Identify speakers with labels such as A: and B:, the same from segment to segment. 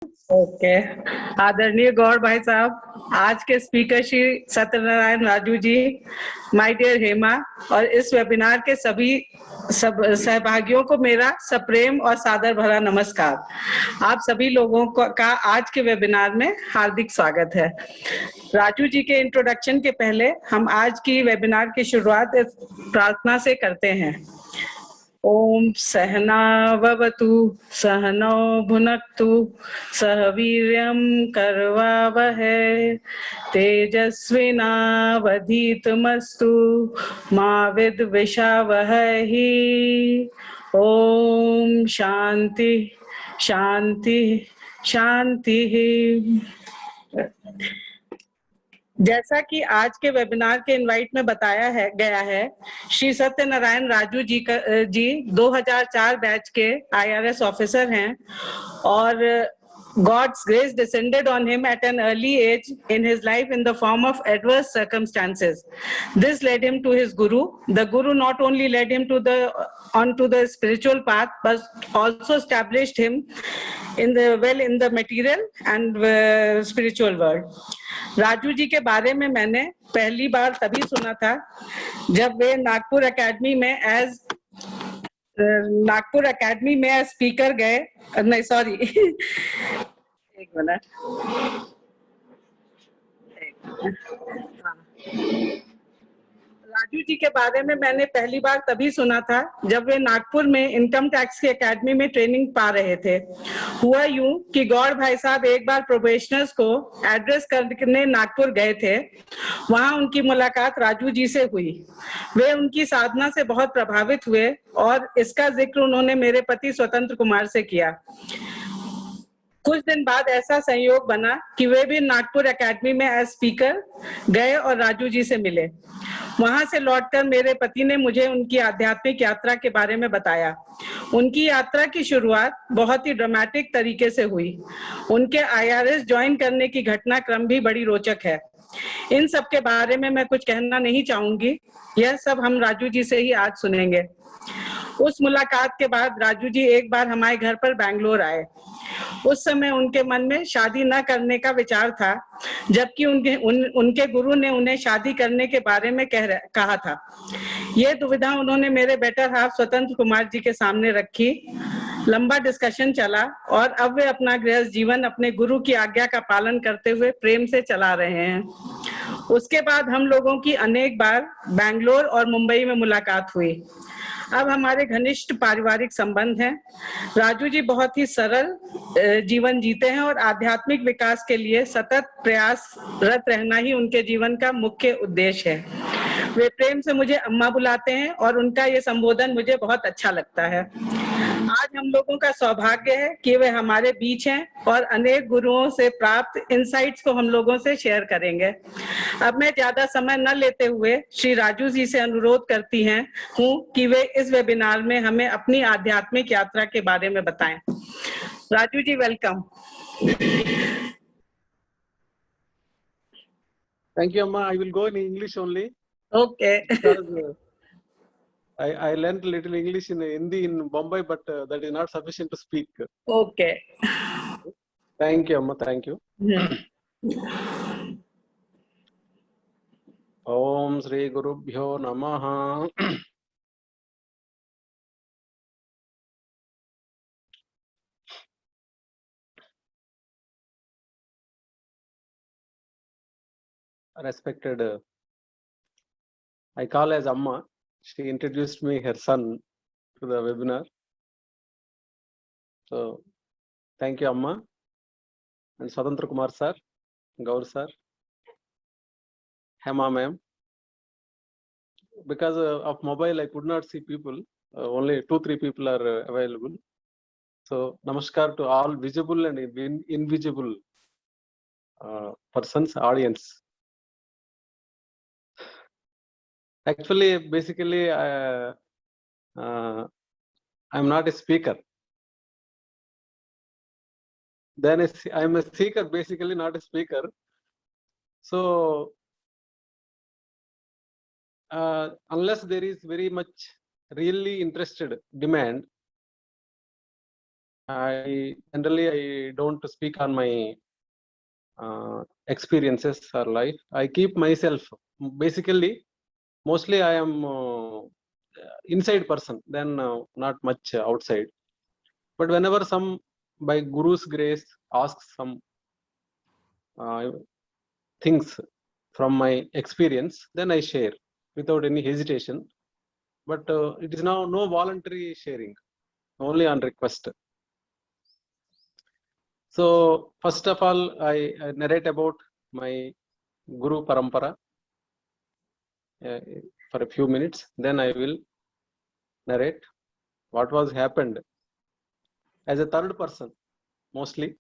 A: Okay. आदरणीय गौड़ भाई साहब, आज के speaker Shri Satyanarayana Raju ji, my dear Hema और इस वेबिनार के सभी सहभागियों को मेरा सप्रेम और सादर भरा नमस्कार। आप सभी लोगों का आज के वेबिनार में हार्दिक स्वागत है। राजू जी के इंट्रोडक्शन के पहले हम आज की वेबिनार की शुरुआत प्रार्थना से करते हैं। ओम सहनावतु सहनौ भुनक्तु सह वीर्यं करवावहै तेजस्विनावधीतमस्तु मा विद्विषावहै। ओम शांति शांति शांति। जैसा कि आज के वेबिनार के इनवाइट में बताया गया है, श्री सत्यनारायण राजू जी 2004 बैच के IRS ऑफिसर हैं और God's grace descended on him at an early age in his life in the form of adverse circumstances. This led him to his guru. The guru not only led him onto the spiritual path, but also established him in the material and spiritual world. Raju ji के बारे में मैंने पहली बार तभी सुना था जब वे Nagpur academy में एज स्पीकर गए। नहीं, सॉरी, एक मिनट। राजू जी के बारे में मैंने पहली बार तभी सुना था जब वे नागपुर में इनकम टैक्स की एकेडमी में ट्रेनिंग पा रहे थे। हुआ यूं कि गौड़ भाई साहब एक बार प्रोबेशनर्स को एड्रेस करने नागपुर गए थे। वहां उनकी मुलाकात राजू जी से हुई। वे उनकी साधना से बहुत प्रभावित हुए और इसका जिक्र उन्होंने मेरे पति स्वतंत्र कुमार से किया। कुछ दिन बाद ऐसा संयोग बना कि वे भी नागपुर एकेडमी में एज स्पीकर गए और राजू जी से मिले। वहां से लौटकर मेरे पति ने मुझे उनकी आध्यात्मिक यात्रा के बारे में बताया। उनकी यात्रा की शुरुआत बहुत ही ड्रामेटिक तरीके से हुई। उनके IRS ज्वाइन करने की घटनाक्रम भी बड़ी रोचक है। इन सब के बारे में मैं कुछ कहना नहीं चाहूंगी, यह सब हम राजू जी से ही आज सुनेंगे। उस मुलाकात के बाद राजू जी एक बार हमारे घर पर बैंगलोर आए। उस समय उनके मन में शादी न करने का विचार था, जबकि उनके गुरु ने उन्हें शादी करने के बारे में कहा था। ये दुविधा उन्होंने मेरे बेटर हाफ स्वतंत्र कुमार जी के सामने रखी। लंबा डिस्कशन चला और अब वे अपना गृहस्थ जीवन अपने गुरु की आज्ञा का पालन करते हुए प्रेम से चला रहे हैं। उसके बाद हम लोगों की अनेक बार बैंगलोर और मुंबई में मुलाकात हुई। अब हमारे घनिष्ठ पारिवारिक संबंध हैं। राजू जी बहुत ही सरल जीवन जीते हैं और आध्यात्मिक विकास के लिए सतत प्रयासरत रहना ही उनके जीवन का मुख्य उद्देश्य है। वे प्रेम से मुझे अम्मा बुलाते हैं और उनका ये संबोधन मुझे बहुत अच्छा लगता है। आज हम लोगों का सौभाग्य है कि वे हमारे बीच हैं और अनेक गुरुओं से प्राप्त इनसाइट्स को हम लोगों से शेयर करेंगे। अब मैं ज्यादा समय न लेते हुए श्री राजू जी से अनुरोध करती हूँ कि वे इस वेबिनार में हमें अपनी आध्यात्मिक यात्रा के बारे में बताएं। Raju ji, welcome.
B: Thank you, Amma. I will go in English only.
A: Okay.
B: Because I learned little English in Hindi in Bombay, but that is not sufficient to speak.
A: Okay.
B: Thank you, Amma. Thank you. Om Sri Gurubhyo Namaha. Respected, I call as Amma. She introduced me her son to the webinar. So, thank you, Amma. And Swatantra Kumar sir, Gaur sir, Hema ma'am. Because of mobile, I could not see people. Only 2-3 people are available. So, namaskar to all visible and invisible persons, audience. Actually, basically, I'm not a speaker. Then I'm a seeker, basically not a speaker. So, unless there is very much really interested demand, I generally I don't speak on my experiences or life. I keep myself basically. Mostly I am inside person, then not much outside. But whenever some by Guru's grace asks some things from my experience, then I share without any hesitation. But it is now no voluntary sharing, only on request. So first of all, I narrate about my Guru Parampara for a few minutes. Then I will narrate what was happened as a third person, mostly.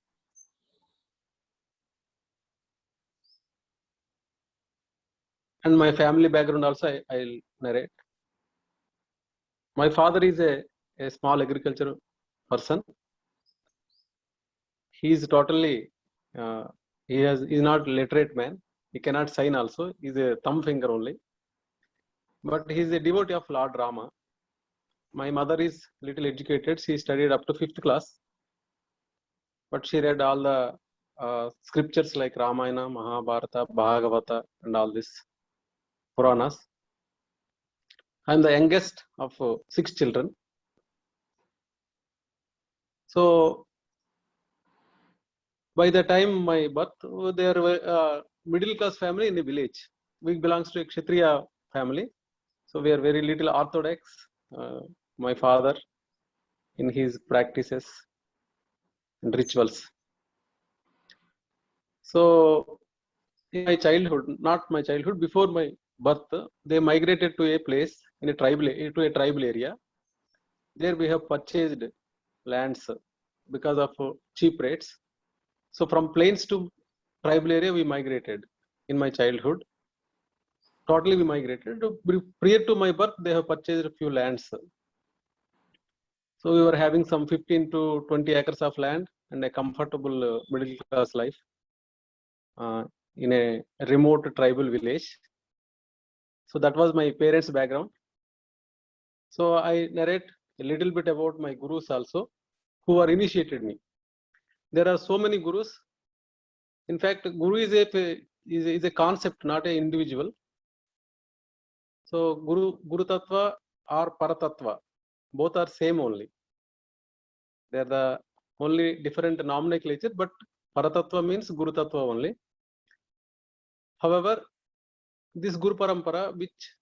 B: And my family background also I'll narrate. My father is a small agriculture person. He is totally, he's not literate man. He cannot sign also. He's a thumb finger only. But he's a devotee of Lord Rama. My mother is little educated. She studied up to 5th class. But she read all the scriptures like Ramayana, Mahabharata, Bhagavata, and all this Puranas. I'm the youngest of 6 children. So by the time my birth, there were middle class family in the village. We belongs to a Kshatriya family. So we are very little orthodox. My father in his practices and rituals. So in my childhood, not my childhood, before my birth, they migrated to a place in a tribal area. There we have purchased lands because of cheap rates. So from plains to tribal area, we migrated in my childhood. Totally we migrated. Prior to my birth, they have purchased a few lands. So we were having some 15 to 20 acres of land and a comfortable middle class life in a remote tribal village. So that was my parents' background. So I narrate a little bit about my gurus also, who are initiated me. There are so many gurus. In fact, guru is a concept, not an individual. So Guru Tattva or Paratattva, both are same only. They are the only different nomenclature, but Paratattva means Guru Tattva only. However, this Guru Parampara, which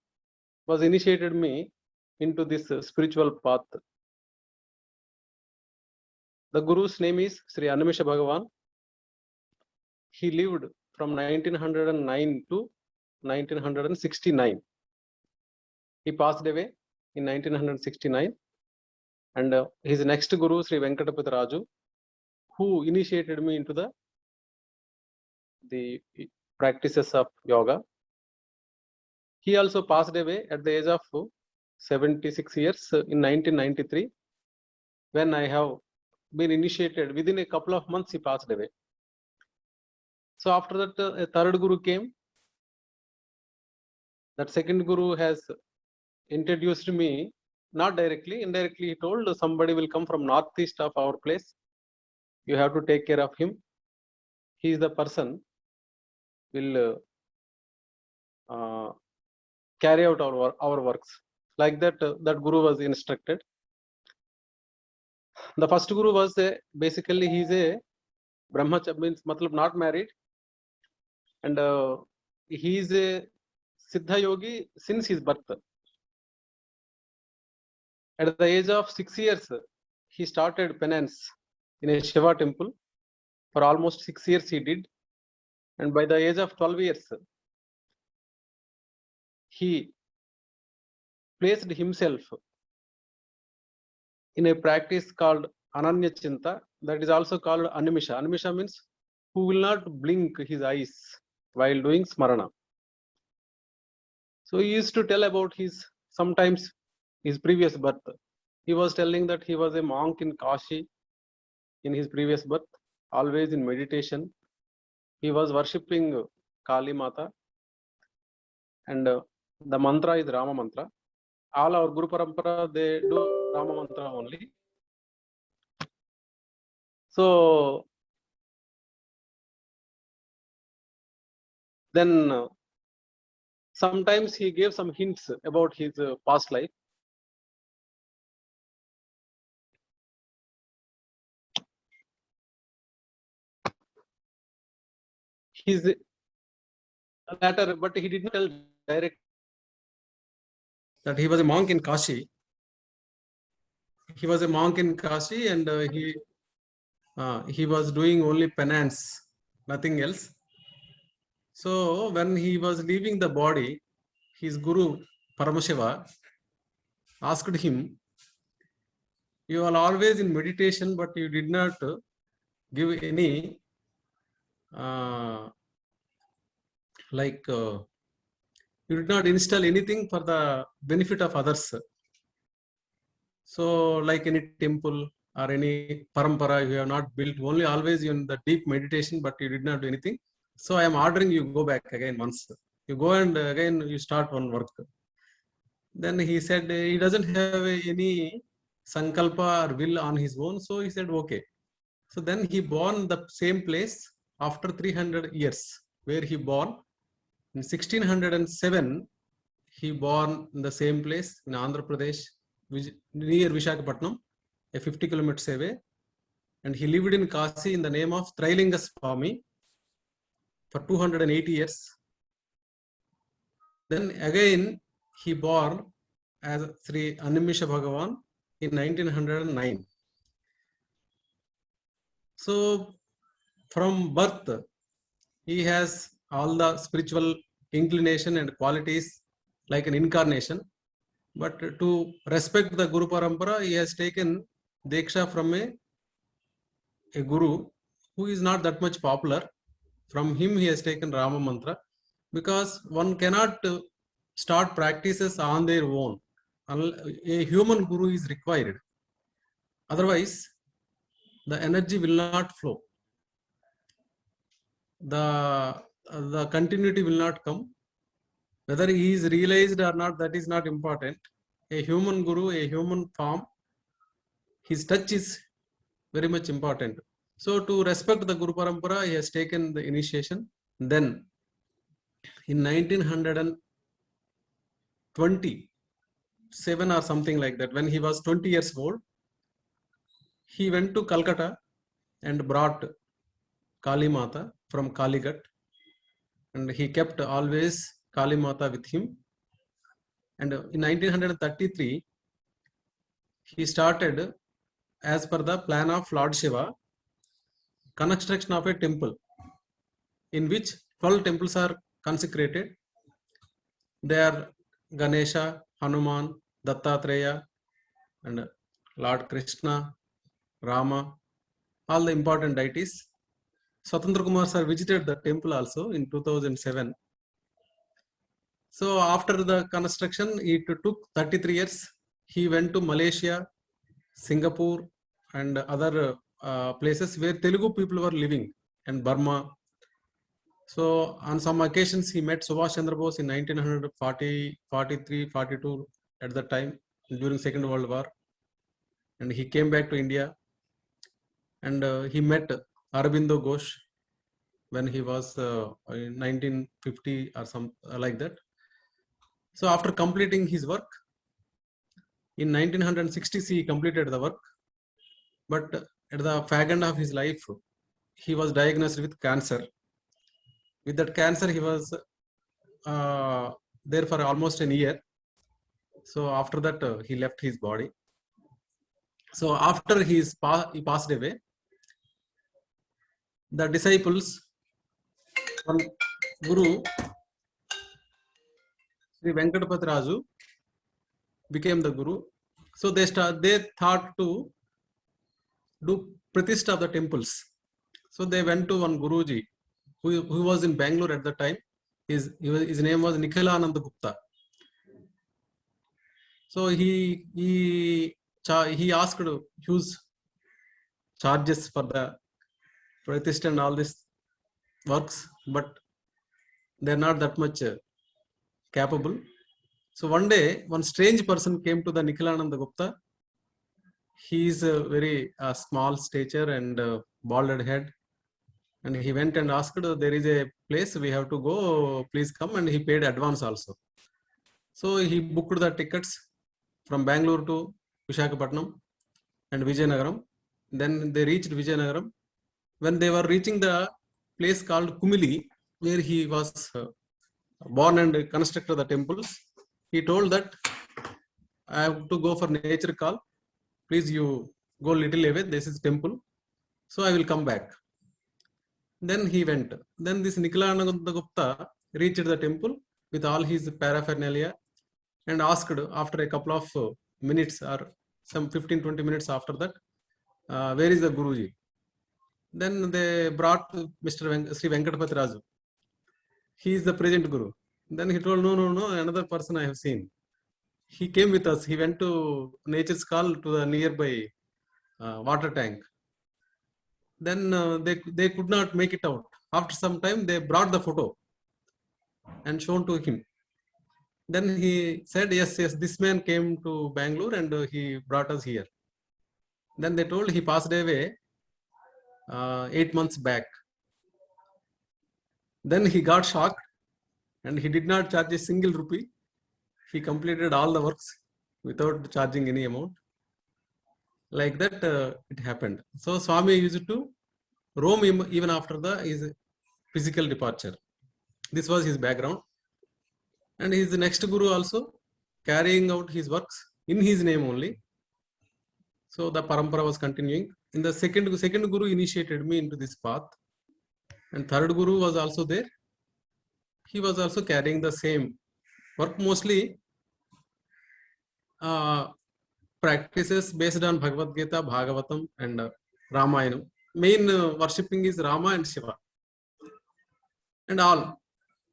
B: was initiated me into this spiritual path. The Guru's name is Sri Animesha Bhagavan. He lived from 1909 to 1969. He passed away in 1969. And his next Guru, Sri Venkatapati Raju, who initiated me into the practices of yoga. He also passed away at the age of 76 years in 1993. When I have been initiated, within a couple of months, he passed away. So after that, a third Guru came. That second Guru has introduced me, not directly, indirectly. He told somebody will come from northeast of our place. You have to take care of him. He is the person will carry out our works. Like that, that Guru was instructed. The first Guru was basically he's a Brahmacharya, means matlab not married, and he is a Siddha Yogi since his birth. At the age of 6 years, he started penance in a Shiva temple. For almost 6 years he did, and by the age of 12 years, he placed himself in a practice called Ananya Chinta, that is also called Animisha. Animisha means who will not blink his eyes while doing Smarana. So he used to tell about sometimes his previous birth. He was telling that he was a monk in Kashi in his previous birth, always in meditation. He was worshipping Kali Mata, and the mantra is Rama mantra. All our Guru Parampara, they do Rama mantra only. So then sometimes he gave some hints about his past life. His latter, but he did not tell direct that he was a monk in Kashi. He was a monk in Kashi, and he was doing only penance, nothing else. So when he was leaving the body, his guru Paramashiva asked him, "You are always in meditation, but you did not give any you did not install anything for the benefit of others. So like any temple or any parampara, you have not built, only always in the deep meditation, but you did not do anything. So I am ordering you go back again once. You go and again you start one work." Then he said he doesn't have any sankalpa or will on his own. So he said, okay. So then he born the same place after 300 years, where he born in 1607. He born in the same place in Andhra Pradesh, near Vishakhapatnam, a 50 kilometers away. And he lived in Kasi in the name of Trilinga Swami for 280 years. Then again, he born as Sri Animisha Bhagavan in 1909. So from birth, he has all the spiritual inclination and qualities like an incarnation. But to respect the Guru Parampara, he has taken Diksha from a guru who is not that much popular. From him, he has taken Rama Mantra, because one cannot start practices on their own. A human guru is required. Otherwise, the energy will not flow. The continuity will not come. Whether he is realized or not, that is not important. A human guru, a human form, his touch is very much important. So to respect the Guru Parampara, he has taken the initiation. Then in 1927 or something like that, when he was 20 years old, he went to Calcutta and brought Kali Mata from Kalighat, and he kept always Kali Mata with him. And in 1933, he started, as per the plan of Lord Shiva, construction of a temple in which 12 temples are consecrated. They are Ganesha, Hanuman, Dattatreya, and Lord Krishna, Rama, all the important deities. Swatantra Kumar sir visited the temple also in 2007. So after the construction, it took 33 years. He went to Malaysia, Singapore, and other places where Telugu people were living, and Burma. So on some occasions, he met Subhash Chandra Bose in 1940, 43, 42 at that time during Second World War. And he came back to India, and he met Aurobindo Ghosh when he was in 1950 or some like that. So after completing his work, in 1960s, he completed the work. But at the fag end of his life, he was diagnosed with cancer. With that cancer, he was there for almost a year. So after that, he left his body. So after he passed away, the disciples, one Guru, Sri Venkatapati Raju, became the Guru. So they thought to do pratishtha of the temples. So they went to one Guruji who was in Bangalore at the time. His name was Nikhilananda Gupta. So he asked huge charges for the pratishtha and all these works, but they're not that much capable. So one day, one strange person came to the Nikhilananda Gupta. He is a very small stature and balded head. And he went and asked, there is a place we have to go, please come. And he paid advance also. So he booked the tickets from Bangalore to Visakhapatnam and Vijayanagaram. Then they reached Vijayanagaram. When they were reaching the place called Kumili, where he was born and constructed the temples, he told that I have to go for nature call. Please, you go little away. This is temple. So I will come back. Then he went. Then this Nikhilananda Gupta reached the temple with all his paraphernalia and asked after a couple of minutes or some 15-20 minutes after that, where is the Guruji? Then they brought Mr. Sri Venkatapati Raju. He is the present Guru. Then he told, no, another person I have seen. He came with us. He went to nature's call to the nearby water tank. Then they could not make it out. After some time, they brought the photo and shown to him. Then he said, yes, this man came to Bangalore and he brought us here. Then they told he passed away 8 months back. Then he got shocked and he did not charge a single rupee. He completed all the works without charging any amount. Like that, it happened. So Swami used to roam even after his physical departure. This was his background. And his next Guru also carrying out his works in his name only. So the parampara was continuing. In the second Guru initiated me into this path. And third Guru was also there. He was also carrying the same work, mostly practices based on Bhagavad Gita, Bhagavatam and Ramayana. Main worshipping is Rama and Shiva. And all.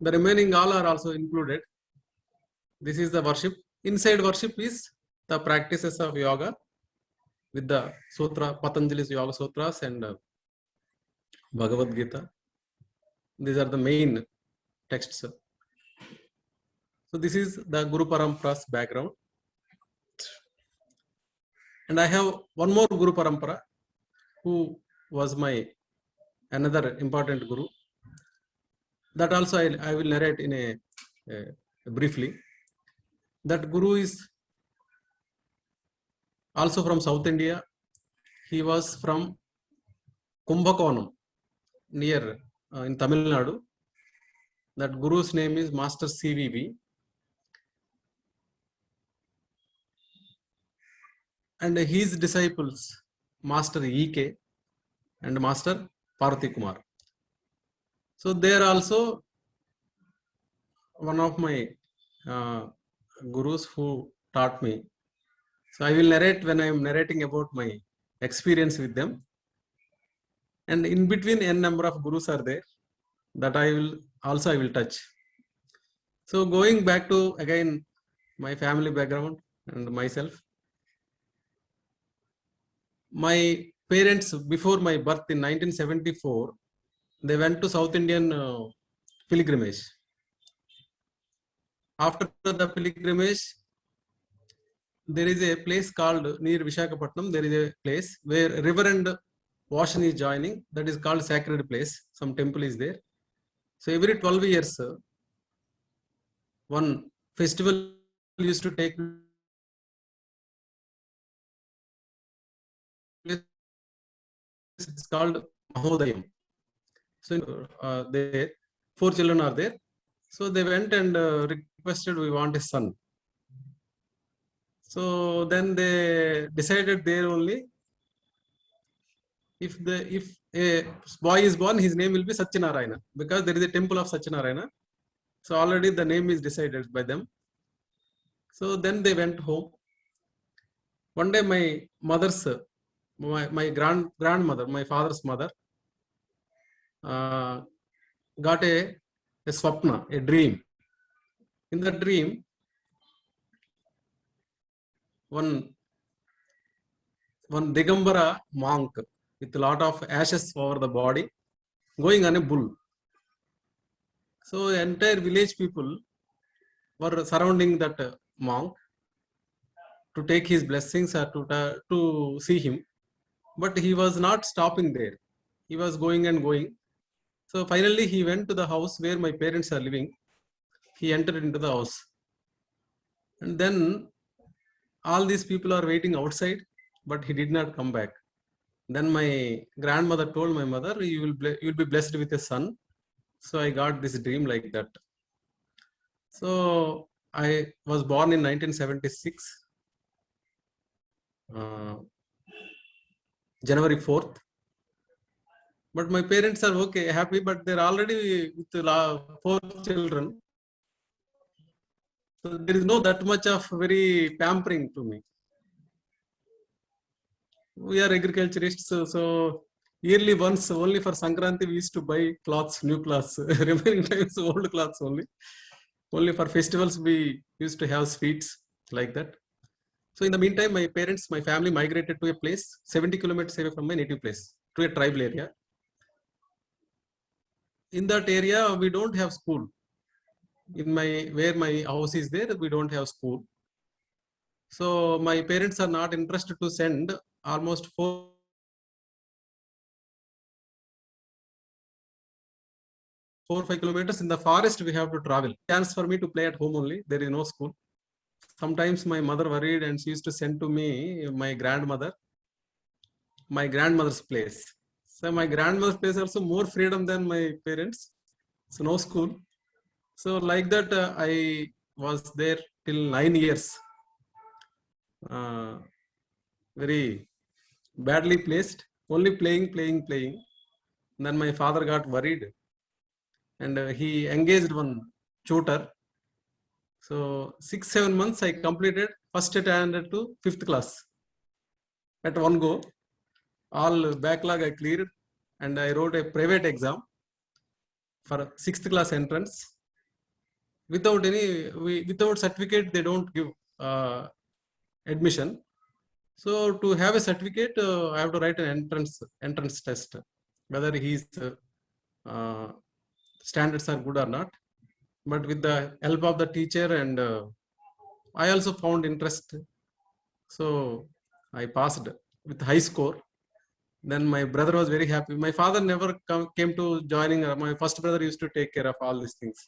B: The remaining all are also included. This is the worship. Inside worship is the practices of yoga with the sutra, Patanjali's Yoga Sutras and Bhagavad Gita. These are the main texts. So this is the Guru Parampara's background. And I have one more Guru Parampara who was my another important Guru. That also I will narrate in a briefly. That Guru is also from South India. He was from Kumbhakonam near in Tamil Nadu. That Guru's name is Master CVV. And his disciples, Master EK and Master Parthi Kumar. So they are also one of my Gurus who taught me. So I will narrate when I am narrating about my experience with them. And in between n number of Gurus are there that I will touch. So going back to again my family background and myself. My parents, before my birth in 1974, they went to South Indian pilgrimage. After the pilgrimage, there is a place called near Visakhapatnam. There is a place where river and ocean is joining. That is called sacred place. Some temple is there. So every 12 years, one festival used to take place. It's called Mahodayam. So there 4 children are there. So they went and requested, we want a son. So then they decided there only, if a boy is born, his name will be Satyanarayana, because there is a temple of Satyanarayana. So already the name is decided by them. So then they went home. One day my mother's, my grandmother, my father's mother, got a swapna, a dream. In the dream, one Digambara monk with a lot of ashes over the body going on a bull. So entire village people were surrounding that monk. to take his blessings or to see him. But he was not stopping there. He was going and going. So finally, he went to the house where my parents are living. He entered into the house. And then all these people are waiting outside, but he did not come back. Then my grandmother told my mother, you will be blessed with a son. So I got this dream like that. So I was born in 1976, January 4th. But my parents are okay, happy, but they're already with 4 children. So there is no that much of very pampering to me. We are agriculturists, so yearly once only for Sankranti we used to buy cloths, new cloths. Remaining times old cloths only. Only for festivals we used to have sweets like that. So in the meantime, my family migrated to a place 70 kilometers away from my native place, to a tribal area. In that area, we don't have school. Where my house is there, we don't have school. So my parents are not interested to send almost 4 or 5 kilometers in the forest we have to travel. Chance for me to play at home only. There is no school. Sometimes my mother worried and she used to send to me my grandmother's place. So my grandmother's place also more freedom than my parents. So no school. So like that I was there till 9 years. Very badly placed, only playing. Then my father got worried and he engaged one tutor. So 6-7 months I completed first standard to 5th class at one go. All backlog I cleared and I wrote a private exam for 6th class entrance. Without certificate they don't give admission. So to have a certificate, I have to write an entrance test, whether his standards are good or not. But with the help of the teacher and I also found interest. So I passed with high score. Then my brother was very happy. My father never came to joining. My first brother used to take care of all these things.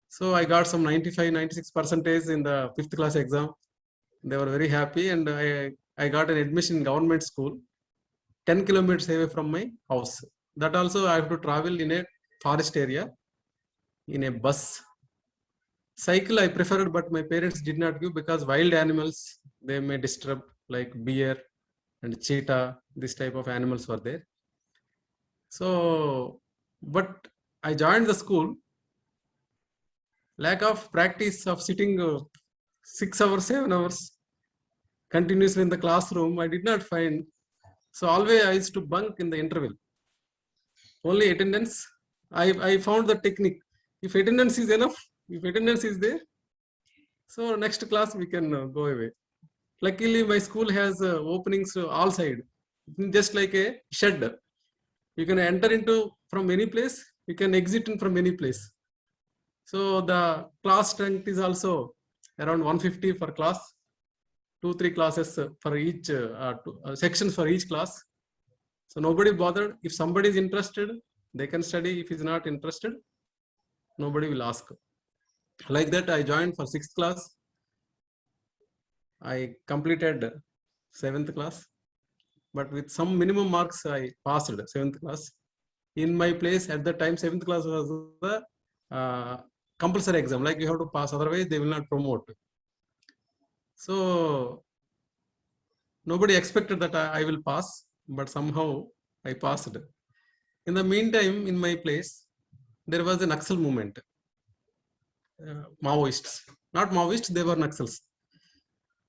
B: So I got some 95-96% in the 5th class exam. They were very happy and I got an admission in government school 10 kilometers away from my house. That also I have to travel in a forest area in a bus. Cycle I preferred, but my parents did not give because wild animals, they may disturb, like bear and cheetah, this type of animals were there. So, but I joined the school. Lack of practice of sitting 6 hours, 7 hours continuously in the classroom, I did not find. So always I used to bunk in the interval. Only attendance. I found the technique. If attendance is enough, if attendance is there, so next class we can go away. Luckily, my school has openings all side, just like a shed. You can enter into from any place, you can exit in from any place. So the class strength is also around 150 per class, 2-3 classes for each sections for each class. So nobody bothered. If somebody is interested, they can study. If he's not interested, nobody will ask. Like that, I joined for 6th class. I completed 7th class, but with some minimum marks, I passed 7th class. In my place at the time, 7th class was the compulsory exam. Like you have to pass, otherwise they will not promote. So nobody expected that I will pass, but somehow I passed. In the meantime, in my place, there was a Naxal movement. Maoists, not Maoists, they were Naxals.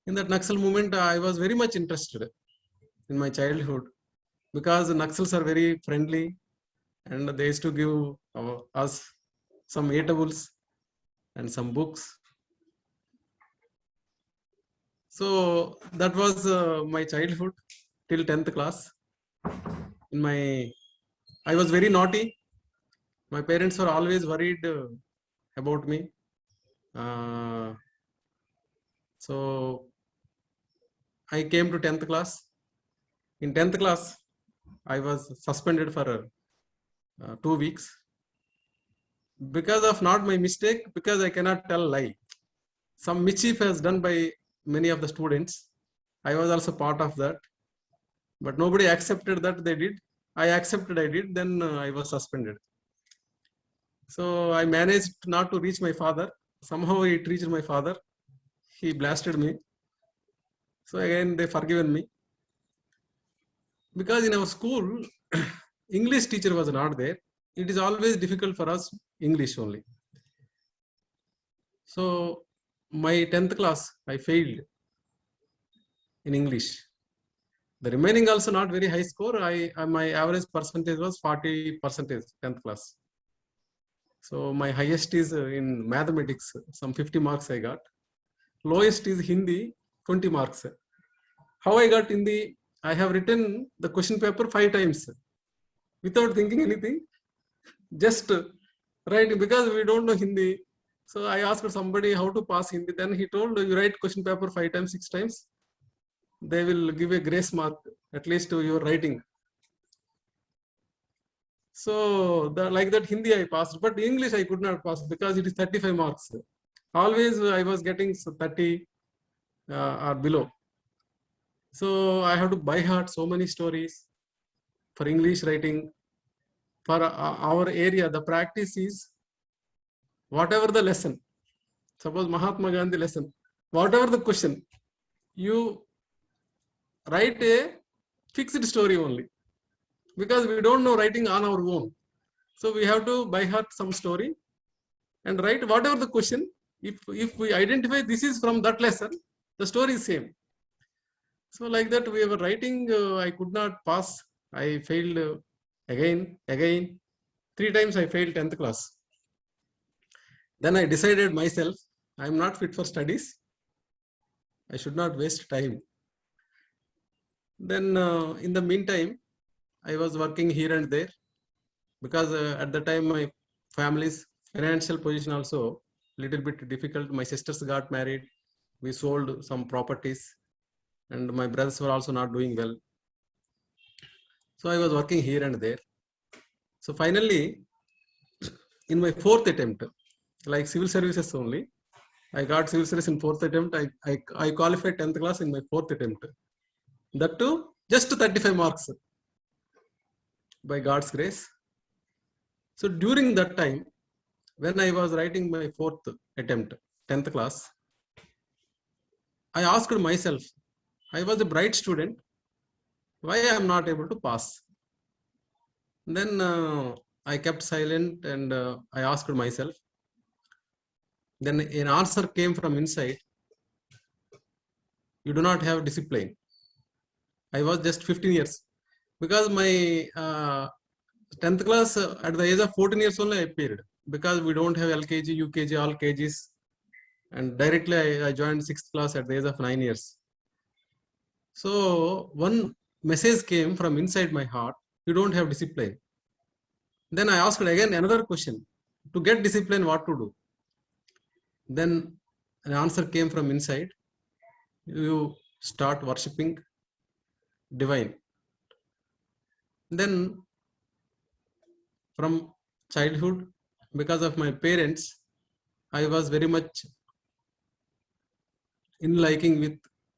B: In that Naxal movement, I was very much interested in my childhood because the Naxals are very friendly and they used to give us some eatables and some books. So that was my childhood till 10th class. I was very naughty. My parents were always worried about me. So
C: I came to 10th class. In 10th class, I was suspended for 2 weeks because of not my mistake, because I cannot tell lie. Some mischief has done by many of the students. I was also part of that, but nobody accepted that they did. I accepted I did, then I was suspended. So I managed not to reach my father. Somehow it reached my father. He blasted me. So again, they forgiven me. Because in our school, English teacher was not there. It is always difficult for us, English only. So my 10th class, I failed in English. The remaining also not very high score. My average percentage was 40%, 10th class. So my highest is in mathematics, some 50 marks I got. Lowest is Hindi, 20 marks. How I got Hindi? I have written the question paper 5 times without thinking anything. Just writing, because we don't know Hindi. So I asked somebody how to pass Hindi. Then he told, you write question paper 5 times, 6 times. They will give a grace mark, at least to your writing. So like that Hindi I passed, but English I could not pass because it is 35 marks. Always I was getting 30 or below. So I have to by heart so many stories for English writing. For our area, the practice is whatever the lesson, suppose Mahatma Gandhi lesson, whatever the question, you write a fixed story only, because we don't know writing on our own. So we have to by heart some story and write whatever the question. If we identify this is from that lesson, the story is same. So like that we were writing, I could not pass. I failed again. 3 times I failed 10th class. Then I decided myself, I am not fit for studies. I should not waste time. Then in the meantime, I was working here and there, because at the time my family's financial position also little bit difficult. My sisters got married. We sold some properties, and my brothers were also not doing well. So I was working here and there. So finally, in my 4th attempt, like civil services only, I got civil service in 4th attempt. I qualified 10th class in my 4th attempt. That too, just 35 marks by God's grace. So during that time, when I was writing my 4th attempt, 10th class, I asked myself, I was a bright student, why I am not able to pass? Then I kept silent and I asked myself. Then an answer came from inside. You do not have discipline. I was just 15 years. Because my 10th class, at the age of 14 years only I appeared. Because we don't have LKG, UKG, all KGs. And directly I joined 6th class at the age of 9 years. So one message came from inside my heart. You don't have discipline. Then I asked again another question. To get discipline, what to do? Then an answer came from inside. You start worshipping divine. Then from childhood, because of my parents, I was very much in liking with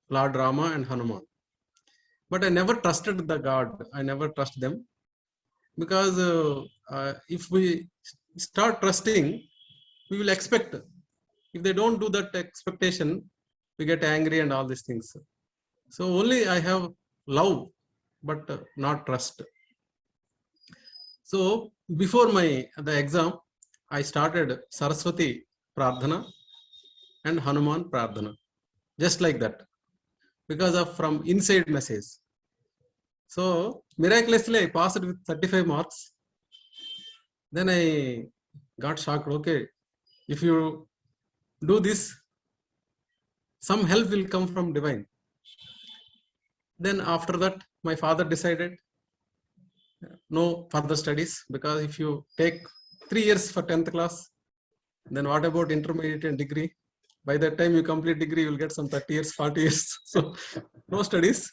C: Lord Rama and Hanuman. But I never trusted the God. I never trust them. Because if we start trusting, we will expect. If they don't do that expectation, we get angry and all these things. So only I have love, but not trust. So before the exam, I started Saraswati Prardhana and Hanuman Prardhana, just like that, because of from inside message. So miraculously I passed with 35 marks. Then I got shocked. Okay, if you do this, some help will come from divine. Then after that, my father decided no further studies, because if you take 3 years for 10th class, then what about intermediate and degree? By that time you complete degree, you will get some 30 years, 40 years. So no studies.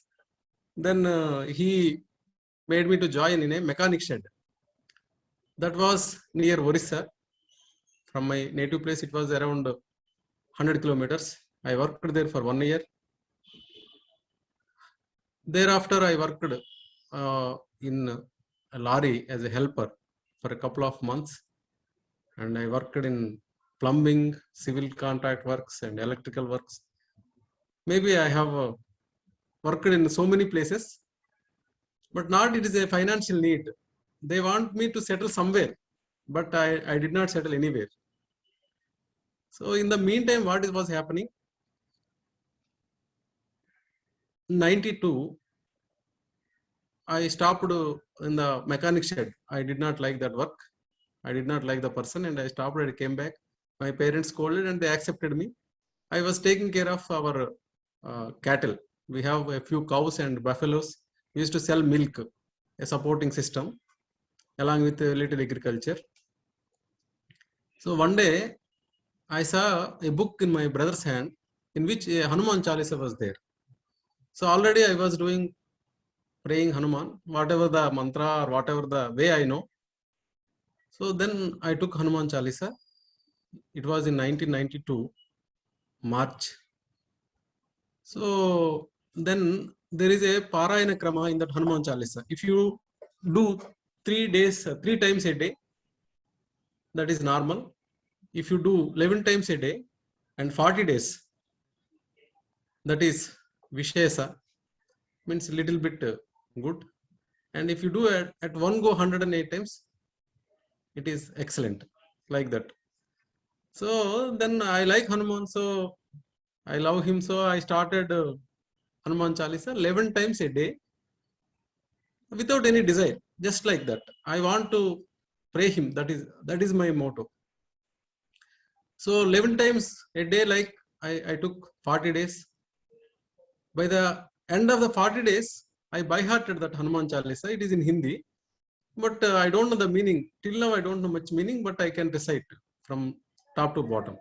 C: Then he made me to join in a mechanic shed. That was near Orissa. From my native place, it was around 100 kilometers. I worked there for 1 year. Thereafter, I worked in a lorry as a helper for a couple of months. And I worked in plumbing, civil contract works, and electrical works. Maybe I have worked in so many places, but not it is a financial need. They want me to settle somewhere, but I did not settle anywhere. So in the meantime, what was happening? 92, I stopped in the mechanic shed. I did not like that work. I did not like the person, and I stopped and I came back. My parents scolded and they accepted me. I was taking care of our cattle. We have a few cows and buffaloes. We used to sell milk, a supporting system, along with a little agriculture. So one day, I saw a book in my brother's hand in which a Hanuman Chalisa was there. So already I was doing praying Hanuman, whatever the mantra or whatever the way I know. So then I took Hanuman Chalisa. It was in 1992, March. So then there is a Parayana Krama in that Hanuman Chalisa. If you do 3 days, 3 times a day, that is normal. If you do 11 times a day and 40 days, that is Vishesa, means a little bit good. And if you do it at one go 108 times, it is excellent, like that. So then I like Hanuman, so I love him. So I started Hanuman Chalisa 11 times a day without any desire, just like that. I want to pray him. That is my motto. So 11 times a day, like I took 40 days. By the end of the 40 days, I by-hearted that Hanuman Chalisa. It is in Hindi, but I don't know the meaning. Till now, I don't know much meaning, but I can recite from top to bottom.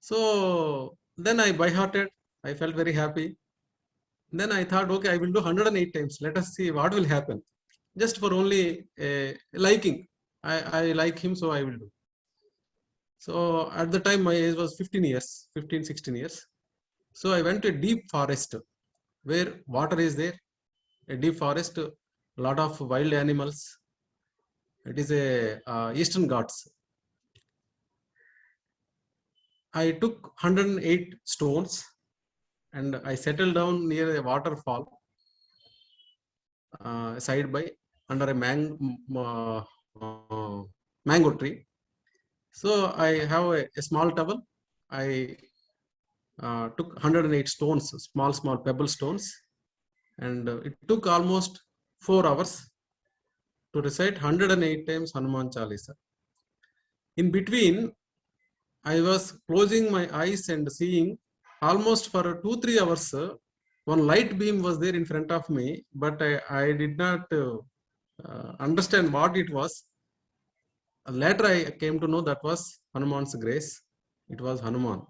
C: So then I by-hearted. I felt very happy. Then I thought, okay, I will do 108 times. Let us see what will happen. Just for only liking. I like him, so I will do. So at the time, my age was 15 years, 15, 16 years. So I went to a deep forest where water is there. A deep forest, a lot of wild animals. It is a Eastern Ghats. I took 108 stones and I settled down near a waterfall, side by under a mango tree. So I have a small towel. I took 108 stones, small pebble stones, and it took almost 4 hours to recite 108 times Hanuman Chalisa. In between, I was closing my eyes and seeing almost for 2-3 hours. One light beam was there in front of me, but I did not understand what it was. Later, I came to know that was Hanuman's grace. It was Hanuman.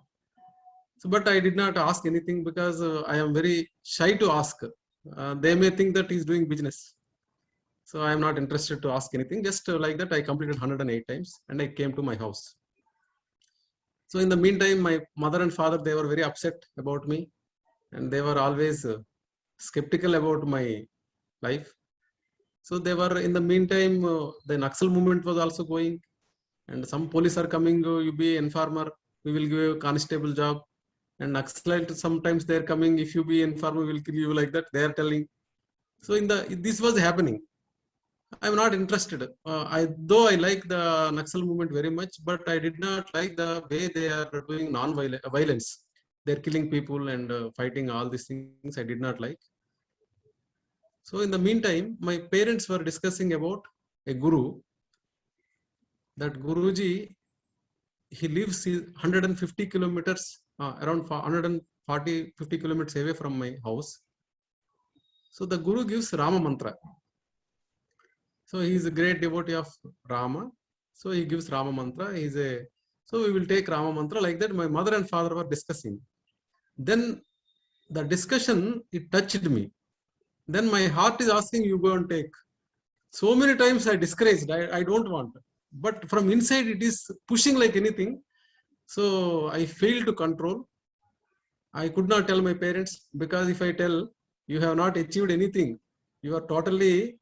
C: So, but I did not ask anything because I am very shy to ask. They may think that he's doing business. So I am not interested to ask anything. Just like that, I completed 108 times and I came to my house. So in the meantime, my mother and father, they were very upset about me and they were always skeptical about my life. So they were, in the meantime, the Naxal movement was also going and some police are coming, you be informer, we will give you a constable job. And Naxalite, sometimes they're coming, if you be informer, we will kill you, like that, they are telling. So this was happening. I'm not interested. Though I like the Naxal movement very much, but I did not like the way they are doing non-violence. They're killing people and fighting, all these things I did not like. So in the meantime, my parents were discussing about a guru. That Guruji, he lives 150 kilometers, around 140, 50 kilometers away from my house. So the Guru gives Rama mantra. So he is a great devotee of Rama. So he gives Rama mantra. He is a So we will take Rama Mantra. Like that, my mother and father were discussing. Then the discussion, it touched me. Then my heart is asking, you go and take. So many times I discouraged, I don't want. But from inside, it is pushing like anything. So I failed to control. I could not tell my parents, because if I tell, you have not achieved anything, you are totally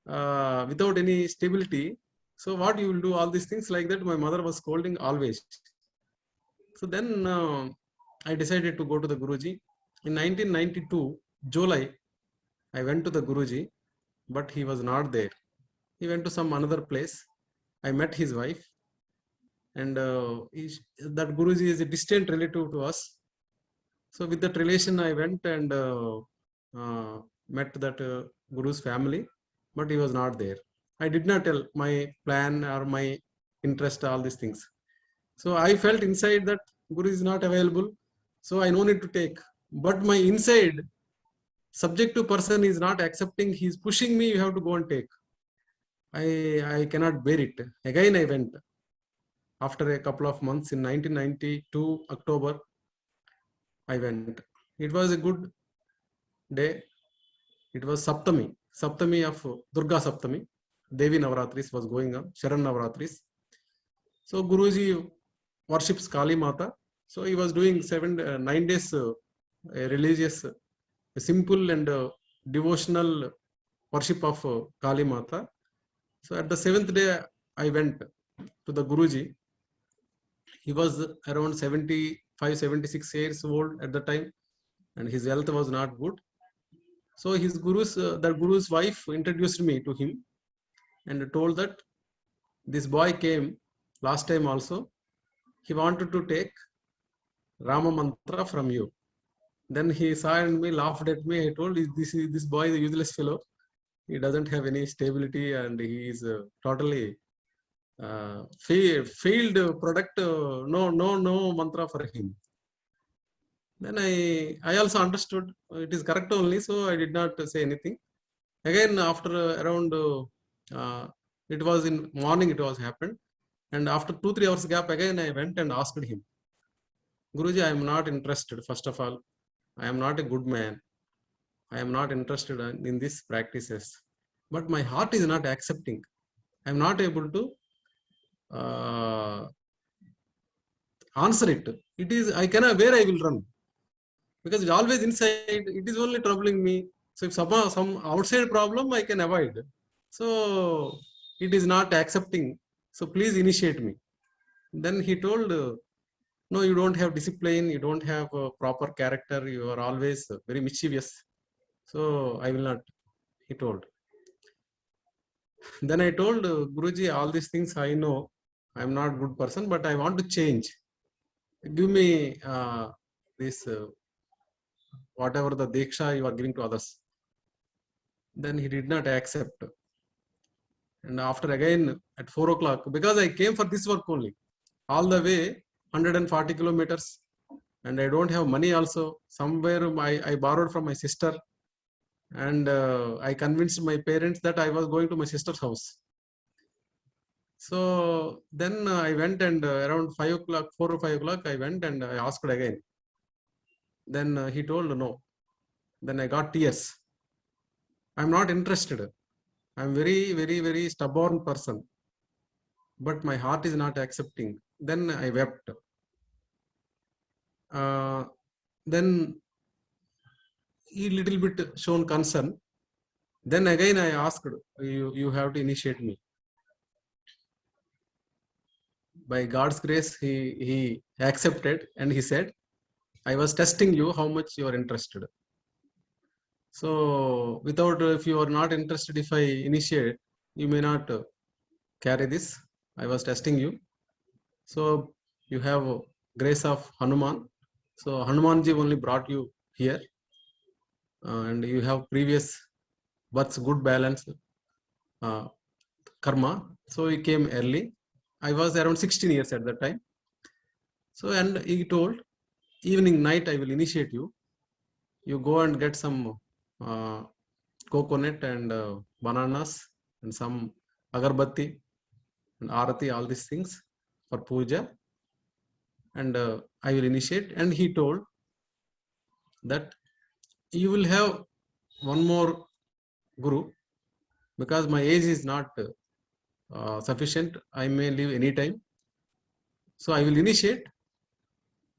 C: without any stability. So what you will do, all these things like that. My mother was scolding always. So then I decided to go to the Guruji. In 1992, July, I went to the Guruji, but he was not there. He went to some another place. I met his wife, and that Guruji is a distant relative to us. So with that relation, I went and met that Guru's family, but he was not there. I did not tell my plan or my interest, all these things. So I felt inside that Guru is not available, so I no need to take. But my inside subjective person is not accepting. He is pushing me. You have to go and take. I cannot bear it. Again, I went. After a couple of months, in 1992 October, I went. It was a good day. It was Saptami of Durga Saptami. Devi Navaratris was going on, Sharan Navaratris. So Guruji worships Kali Mata. So he was doing 9 days religious, simple and devotional worship of Kali Mata. So at the 7th day, I went to the Guruji. He was around 75, 76 years old at the time, and his health was not good. So his that Guru's wife introduced me to him and told that this boy came last time also. He wanted to take Rama Mantra from you. Then he saw me, laughed at me. I told, this boy is a useless fellow. He doesn't have any stability, and he is totally failed product. No mantra for him. Then I also understood it is correct only, so I did not say anything. Again, after around it was in morning, it was happened, and after 2-3 hours gap, again I went and asked him, Guruji, I am not interested. First of all, I am not a good man. I am not interested in these practices, but my heart is not accepting. I am not able to answer it. It is, I cannot, where I will run, because it's always inside. It is only troubling me. So if some outside problem, I can avoid. So it is not accepting. So please initiate me. Then he told, no, you don't have discipline. You don't have a proper character. You are always very mischievous. So I will not, he told. Then I told Guruji, all these things I know. I am not a good person, but I want to change. Give me this, whatever the Diksha you are giving to others. Then he did not accept. And after again at 4 o'clock, because I came for this work only, all the way 140 kilometers, and I don't have money also. Somewhere I borrowed from my sister, and I convinced my parents that I was going to my sister's house. So then I went, and around 5 o'clock, 4 or 5 o'clock, I went and I asked again. Then he told no. Then I got tears. I'm not interested. I'm very, very, very stubborn person, but my heart is not accepting. Then I wept. Then he little bit shown concern. Then again I asked, you have to initiate me. By God's grace, he accepted, and he said, I was testing you how much you are interested. So without, if you are not interested, if I initiate, you may not carry this. I was testing you. So you have grace of Hanuman. So Hanumanji only brought you here, and you have previous births, good balance, karma. So he came early. I was around 16 years at that time. So, and he told, evening, night, I will initiate you. You go and get some coconut and bananas and some agarbatti and arati, all these things for puja. and I will initiate. And he told that you will have one more guru because my age is not sufficient. I may leave anytime. So I will initiate.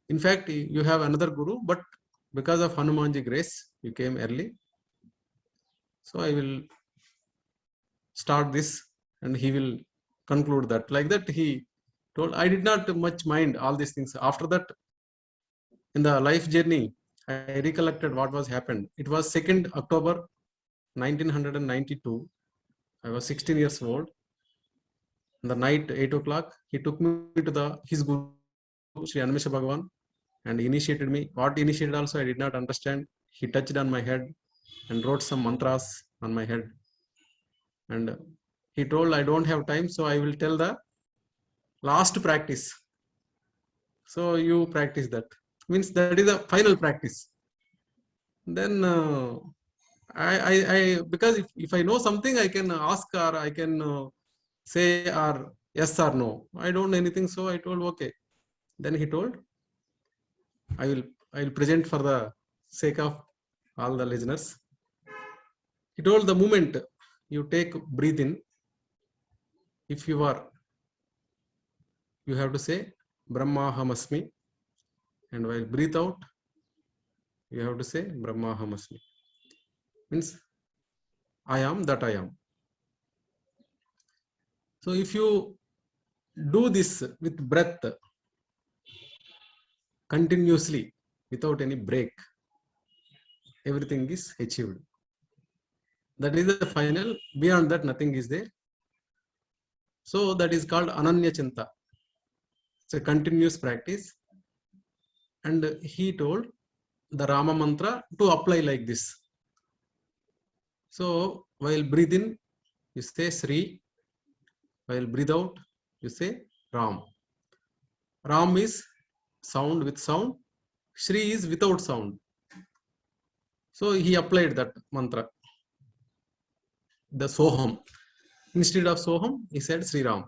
C: In fact, you have another guru, but because of Hanumanji grace, you came early. So I will start this and he will conclude that. Like that, he told. I did not much mind all these things. After that, in the life journey, I recollected what was happened. It was 2nd October 1992. I was 16 years old. In the night, 8 o'clock, he took me to his guru, Sri Animesha Bhagavan, and he initiated me. What he initiated also, I did not understand. He touched on my head and wrote some mantras on my head. And he told, I don't have time, so I will tell the last practice. So you practice that. Means that is the final practice. Then because if I know something, I can ask or I can say or yes or no. I don't know anything, so I told okay. Then he told, I will present for the sake of all the listeners. He told, the moment you take breathe in, if you have to say Brahmahamasmi, and while breathe out, you have to say Brahmahamasmi. Means I am that I am. So if you do this with breath continuously without any break, everything is achieved. That is the final. Beyond that, nothing is there. So that is called Ananya Chinta. It's a continuous practice. And he told the Rama mantra to apply like this. So while breathe in, you say Sri. While breathe out, you say Ram. Ram is sound with sound. Sri is without sound. So he applied that mantra. The Soham. Instead of Soham, he said Sri Ram.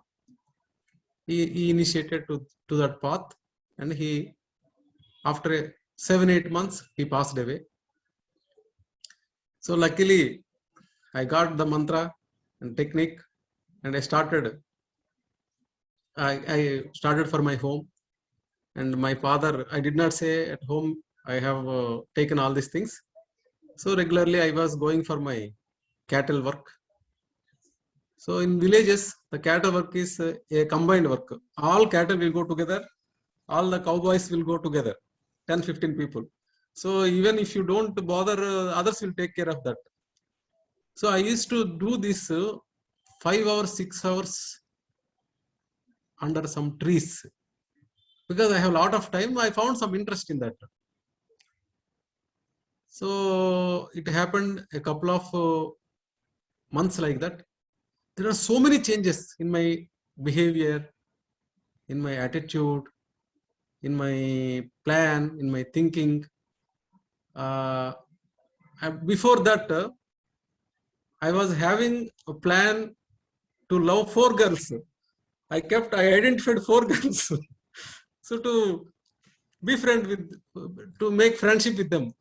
C: He initiated to that path, and he, after 7-8 months, he passed away. So luckily, I got the mantra and technique, and I started for my home. And my father, I did not say at home, I have taken all these things. So regularly I was going for my cattle work. So in villages, the cattle work is a combined work. All cattle will go together. All the cowboys will go together, 10-15 people. So even if you don't bother, others will take care of that. So I used to do this 5 hours, 6 hours under some trees. Because I have a lot of time, I found some interest in that. So it happened a couple of months like that. There are so many changes in my behavior, in my attitude, in my plan, in my thinking. Before that, I was having a plan to love 4 girls. I identified 4 girls. So to be friend with, to make friendship with them.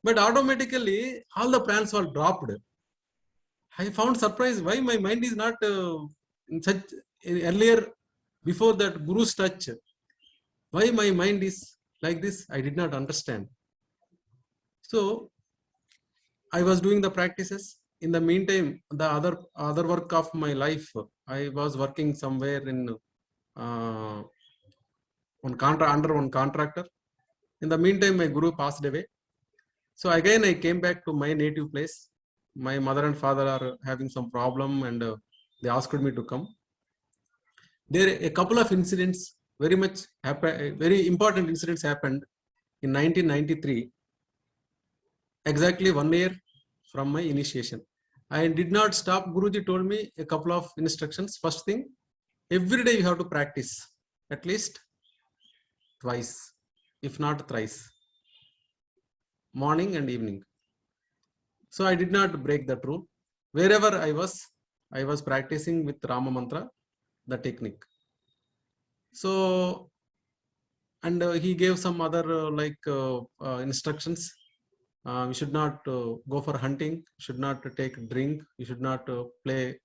C: But automatically, all the plans were dropped. I found surprise why my mind is not in such earlier, before that Guru's touch. Why my mind is like this, I did not understand. So I was doing the practices. In the meantime, the other work of my life, I was working somewhere in under one contractor. In the meantime, my guru passed away. So again, I came back to my native place. My mother and father are having some problem, and they asked me to come. There a couple of incidents, very important incidents happened in 1993. Exactly 1 year from my initiation. I did not stop. Guruji told me a couple of instructions. First thing, every day you have to practice at least twice, if not thrice, morning and evening. So I did not break that rule. Wherever I was practicing with Rama mantra, the technique. So and he gave some other instructions. We should not go for hunting, should not take drink, you should not play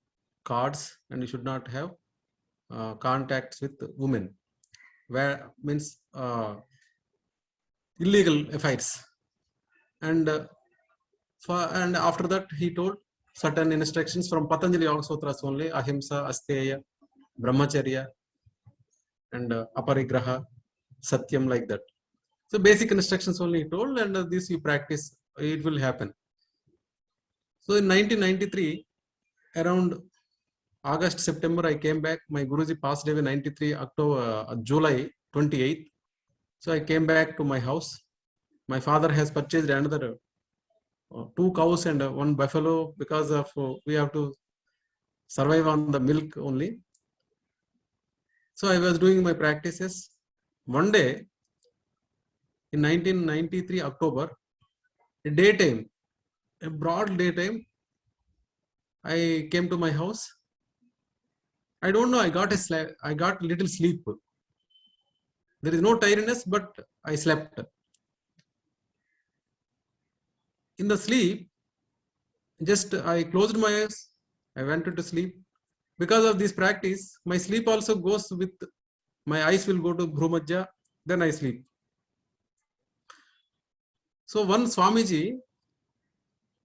C: cards, and you should not have contacts with women, where means illegal affairs. And and after that he told certain instructions from Patanjali Yoga Sutras only: ahimsa, asteya, brahmacharya, and aparigraha, satyam, like that. So basic instructions only he told, and this you practice, it will happen. So in 1993, around August, September, I came back. My Guruji passed away 93 July 28th. So I came back to my house. My father has purchased another 2 cows and 1 buffalo, because of we have to survive on the milk only. So I was doing my practices. One day in 1993 October, a daytime, a broad daytime, I came to my house. I don't know, I got little sleep. There is no tiredness, but I slept. In the sleep, just I closed my eyes, I went to sleep. Because of this practice, my sleep also goes with, my eyes will go to Bhrumajja, then I sleep. So one Swamiji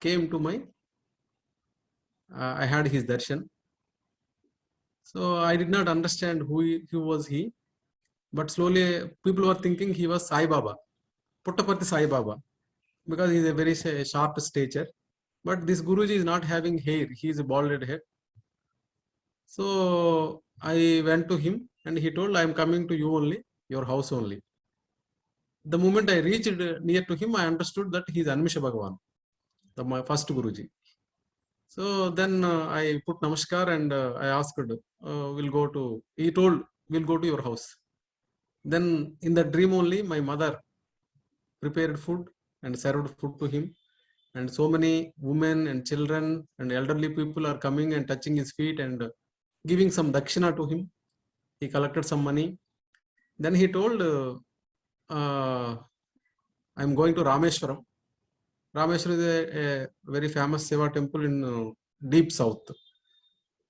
C: came to my, I had his darshan. So I did not understand who was he, but slowly people were thinking he was Sai Baba, Puttaparthi Sai Baba, because he is a very short stature. But this Guruji is not having hair, he is a balded head. So I went to him and he told, I am coming to you only, your house only. The moment I reached near to him, I understood that he is Animisha Bhagavan, my first Guruji. So then I put namaskar and I asked, he told, we'll go to your house. Then in the dream only, my mother prepared food and served food to him. And so many women and children and elderly people are coming and touching his feet and giving some dakshina to him. He collected some money. Then he told, I'm going to Rameshwaram. Rameshwaram is a very famous Seva temple in deep south.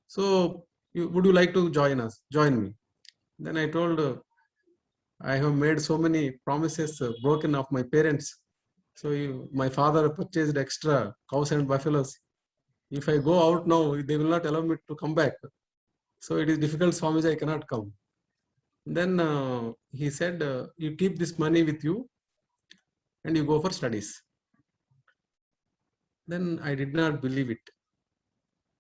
C: So would you like to join me? Then I told, I have made so many promises broken of my parents. So my father purchased extra cows and buffaloes. If I go out now, they will not allow me to come back. So it is difficult, Swamiji, I cannot come. Then he said, you keep this money with you and you go for studies. Then I did not believe it.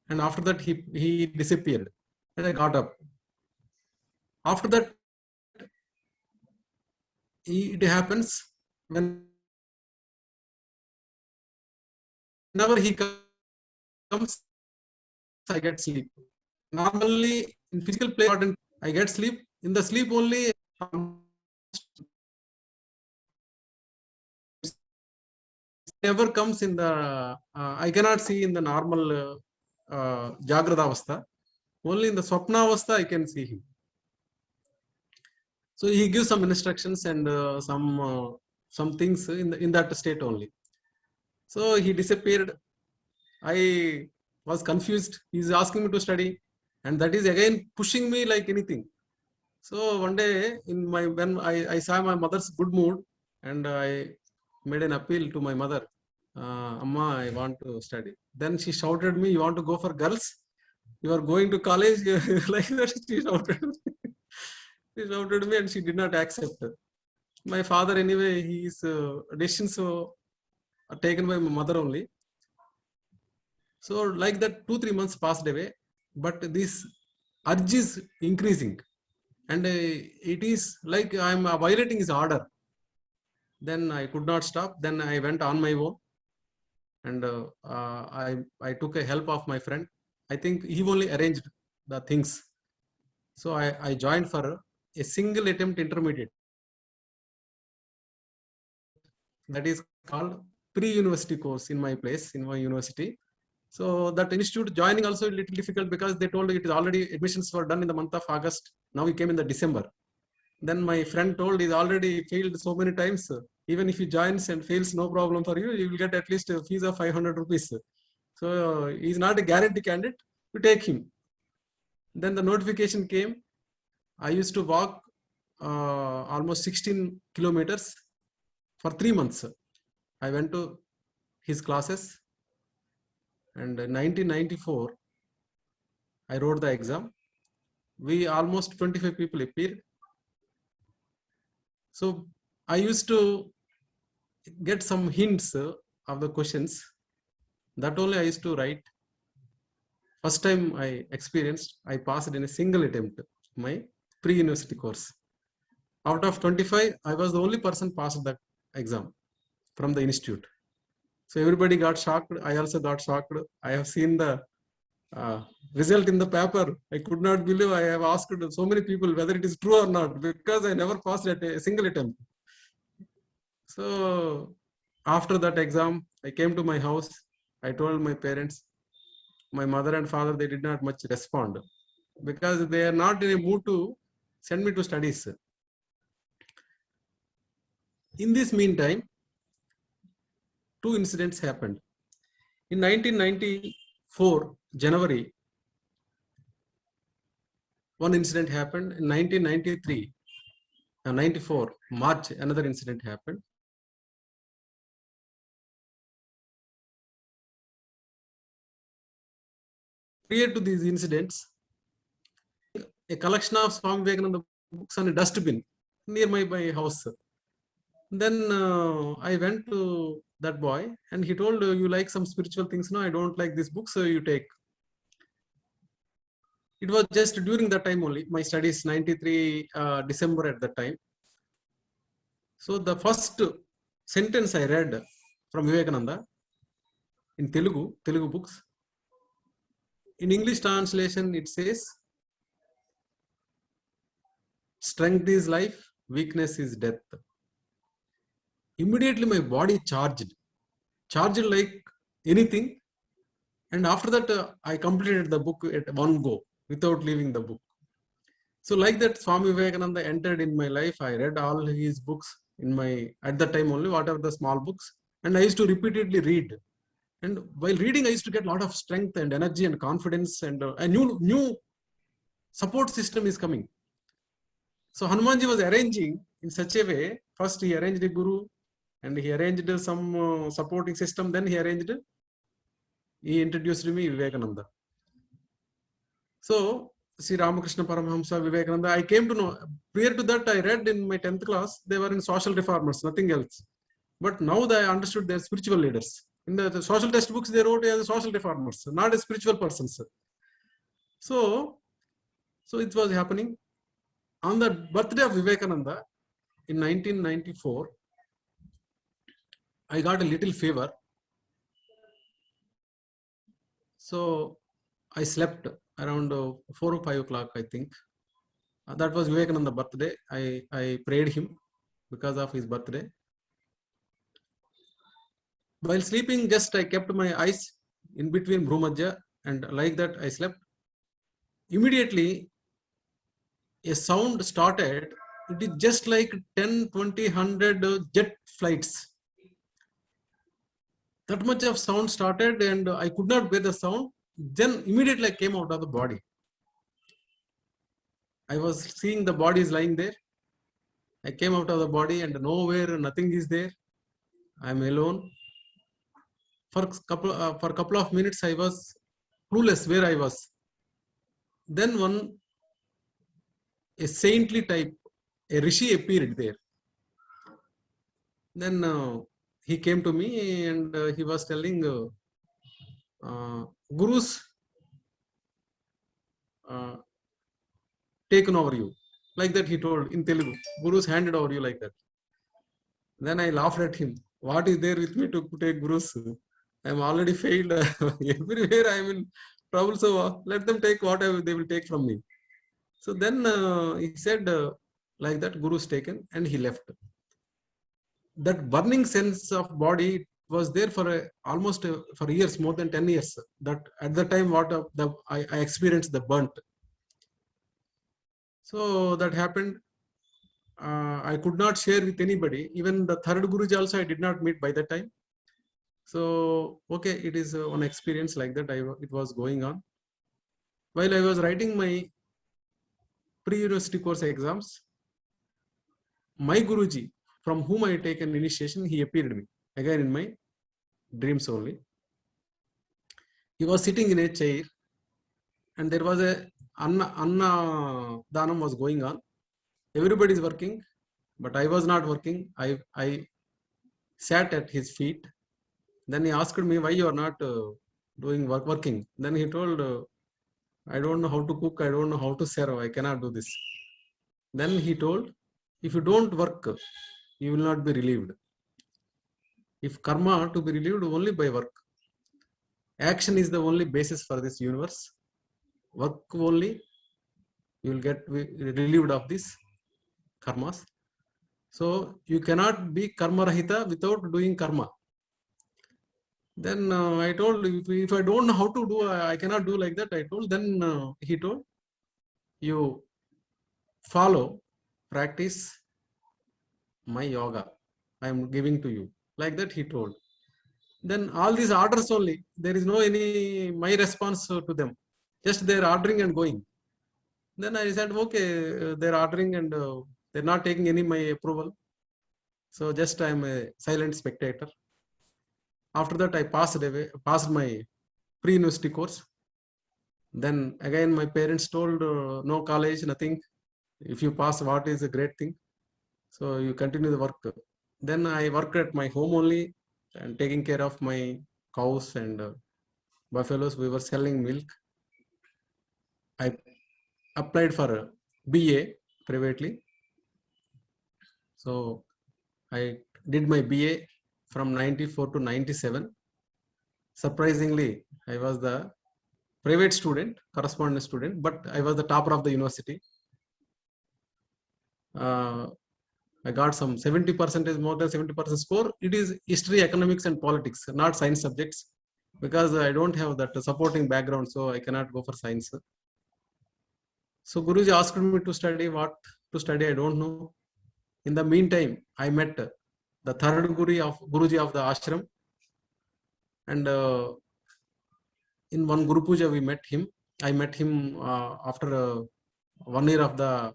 C: And after that, he disappeared and I got up. After that, it happens whenever he comes, I get sleep. Normally, in physical play, I get sleep. In the sleep only, never comes in the, I cannot see in the normal Jagrada Avastha. Only in the Swapna Avastha, I can see him. So he gives some instructions and some things in that state only. So he disappeared. I was confused. He is asking me to study, and that is again pushing me like anything. So one day, when I saw my mother's good mood, and I made an appeal to my mother, Amma, I want to study. Then she shouted me, you want to go for girls? You are going to college? Like that, she shouted. She shouted me and she did not accept. My father, anyway, his decisions are taken by my mother only. So like that, 2-3 months passed away, but this urge is increasing. And it is like I am violating his order. Then I could not stop. Then I went on my own. And I took a help of my friend. I think he only arranged the things. So I joined for a single attempt intermediate. That is called pre-university course in my place, in my university. So that institute joining also a little difficult because they told it is already admissions were done in the month of August. Now we came in the December. Then my friend told he's already failed so many times. Even if he joins and fails, no problem for you. You will get at least a fees of 500 rupees. So he's not a guarantee candidate. You take him. Then the notification came. I used to walk almost 16 kilometers for 3 months. I went to his classes, and in 1994, I wrote the exam. We almost 25 people appeared. So I used to get some hints of the questions. That only I used to write. First time I experienced, I passed in a single attempt my pre-university course. Out of 25, I was the only person passed that exam from the institute. So everybody got shocked. I also got shocked. I have seen the result in the paper. I could not believe. I have asked so many people whether it is true or not, because I never passed at a single attempt. So after that exam, I came to my house. I told my parents. My mother and father, they did not much respond, because they are not in a mood to send me to studies. In this meantime, two incidents happened. In 1994, January, one incident happened. In 1993, 94, March, another incident happened. Prior to these incidents, a collection of Swami Vivekananda books on a dustbin near my house. Then I went to that boy and he told, you like some spiritual things? No, I don't like this book, so you take. It was just during that time only, my studies, 93 December at that time. So the first sentence I read from Vivekananda in Telugu books. In English translation, it says, strength is life, weakness is death. Immediately my body charged like anything. And after that, I completed the book at one go without leaving the book. So like that, Swami Vivekananda entered in my life. I read all his books at that time only, whatever the small books. And I used to repeatedly read. And while reading, I used to get a lot of strength and energy and confidence, and a new support system is coming. So Hanumanji was arranging in such a way. First he arranged a guru, and he arranged some supporting system. Then he introduced me Vivekananda. So Sri Ramakrishna Paramahamsa, Vivekananda, I came to know. Prior to that, I read in my 10th class, they were in social reformers, nothing else. But now I understood they are spiritual leaders. In the social textbooks, they wrote as social reformers, not as spiritual persons. So it was happening. On the birthday of Vivekananda in 1994, I got a little fever. So I slept around 4 or 5 o'clock, I think. That was Vivekananda's birthday. I prayed him because of his birthday. While sleeping, just I kept my eyes in between Bhrumadhya, and like that I slept. Immediately, a sound started. It is just like 10, 20, 100 jet flights. That much of sound started, and I could not bear the sound. Then immediately I came out of the body. I was seeing the body is lying there. I came out of the body, and nowhere, nothing is there. I am alone. For a couple of minutes, I was clueless where I was. Then a saintly type, a rishi appeared there. Then he came to me and he was telling, Guru's taken over you. Like that he told in Telugu, Guru's handed over you like that. Then I laughed at him. What is there with me to take Guru's? I am already failed. Everywhere I am in trouble. So let them take whatever they will take from me. So then he said, like that, Guru's taken, and he left. That burning sense of body was there for almost for years, more than 10 years. That at the time, I experienced the burnt. So that happened. I could not share with anybody. Even the third Guruji also I did not meet by that time. So, okay, it is one experience like that. It was going on. While I was writing my pre-university course exams, my Guruji, from whom I take an initiation, he appeared me again in my dreams only. He was sitting in a chair, and there was a Anna Danam was going on. Everybody is working, but I was not working. I sat at his feet. Then he asked me, why you are not working? Then he told, I don't know how to cook. I don't know how to serve. I cannot do this. Then he told, if you don't work, you will not be relieved. If karma to be relieved only by work. Action is the only basis for this universe. Work only, you will get relieved of this karmas. So you cannot be karma rahita without doing karma. Then I told, if I don't know how to do, I cannot do like that. I told, then he told, you follow, practice my yoga. I am giving to you. Like that he told. Then all these orders only, there is no any my response to them. Just they are ordering and going. Then I said, okay, they're ordering and they're not taking any my approval. So just I am a silent spectator. After that, I passed my pre-university course. Then again, my parents told, no college, nothing. If you pass, what is a great thing. So you continue the work. Then I worked at my home only and taking care of my cows and buffaloes. We were selling milk. I applied for BA privately. So I did my BA from 94 to 97. Surprisingly, I was the private student, correspondent student, but I was the topper of the university. I got some 70%, more than 70% score. It is history, economics, and politics, not science subjects, because I don't have that supporting background, so I cannot go for science. So Guruji asked me to study. What to study, I don't know. In the meantime, I met the third Guruji of the ashram, and in one Guru Puja we met him. I met him after 1 year of the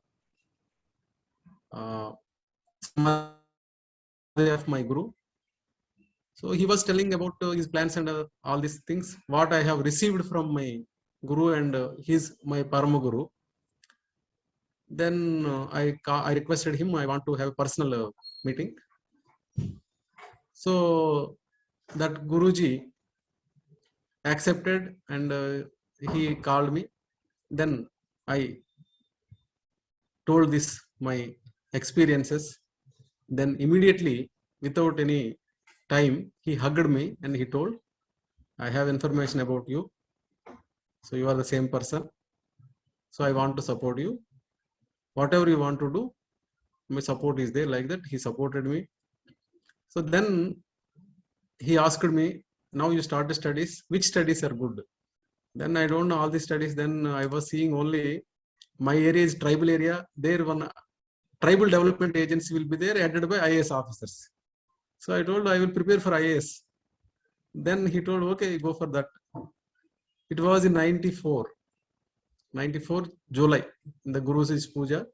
C: of my Guru. So he was telling about his plans and all these things, what I have received from my Guru and my Parama Guru. Then I requested him, I want to have a personal meeting. So that Guruji accepted and he called me. Then I told this, my experiences. Then immediately, without any time, he hugged me and he told, I have information about you. So you are the same person. So I want to support you. Whatever you want to do, my support is there. Like that, he supported me. So then he asked me, now you start the studies, which studies are good? Then I don't know all the studies. Then I was seeing only my area is tribal area. There one tribal development agency will be there, headed by IAS officers. So I told I will prepare for IAS. Then he told, okay, go for that. It was in 94 July, in the Guruji's puja.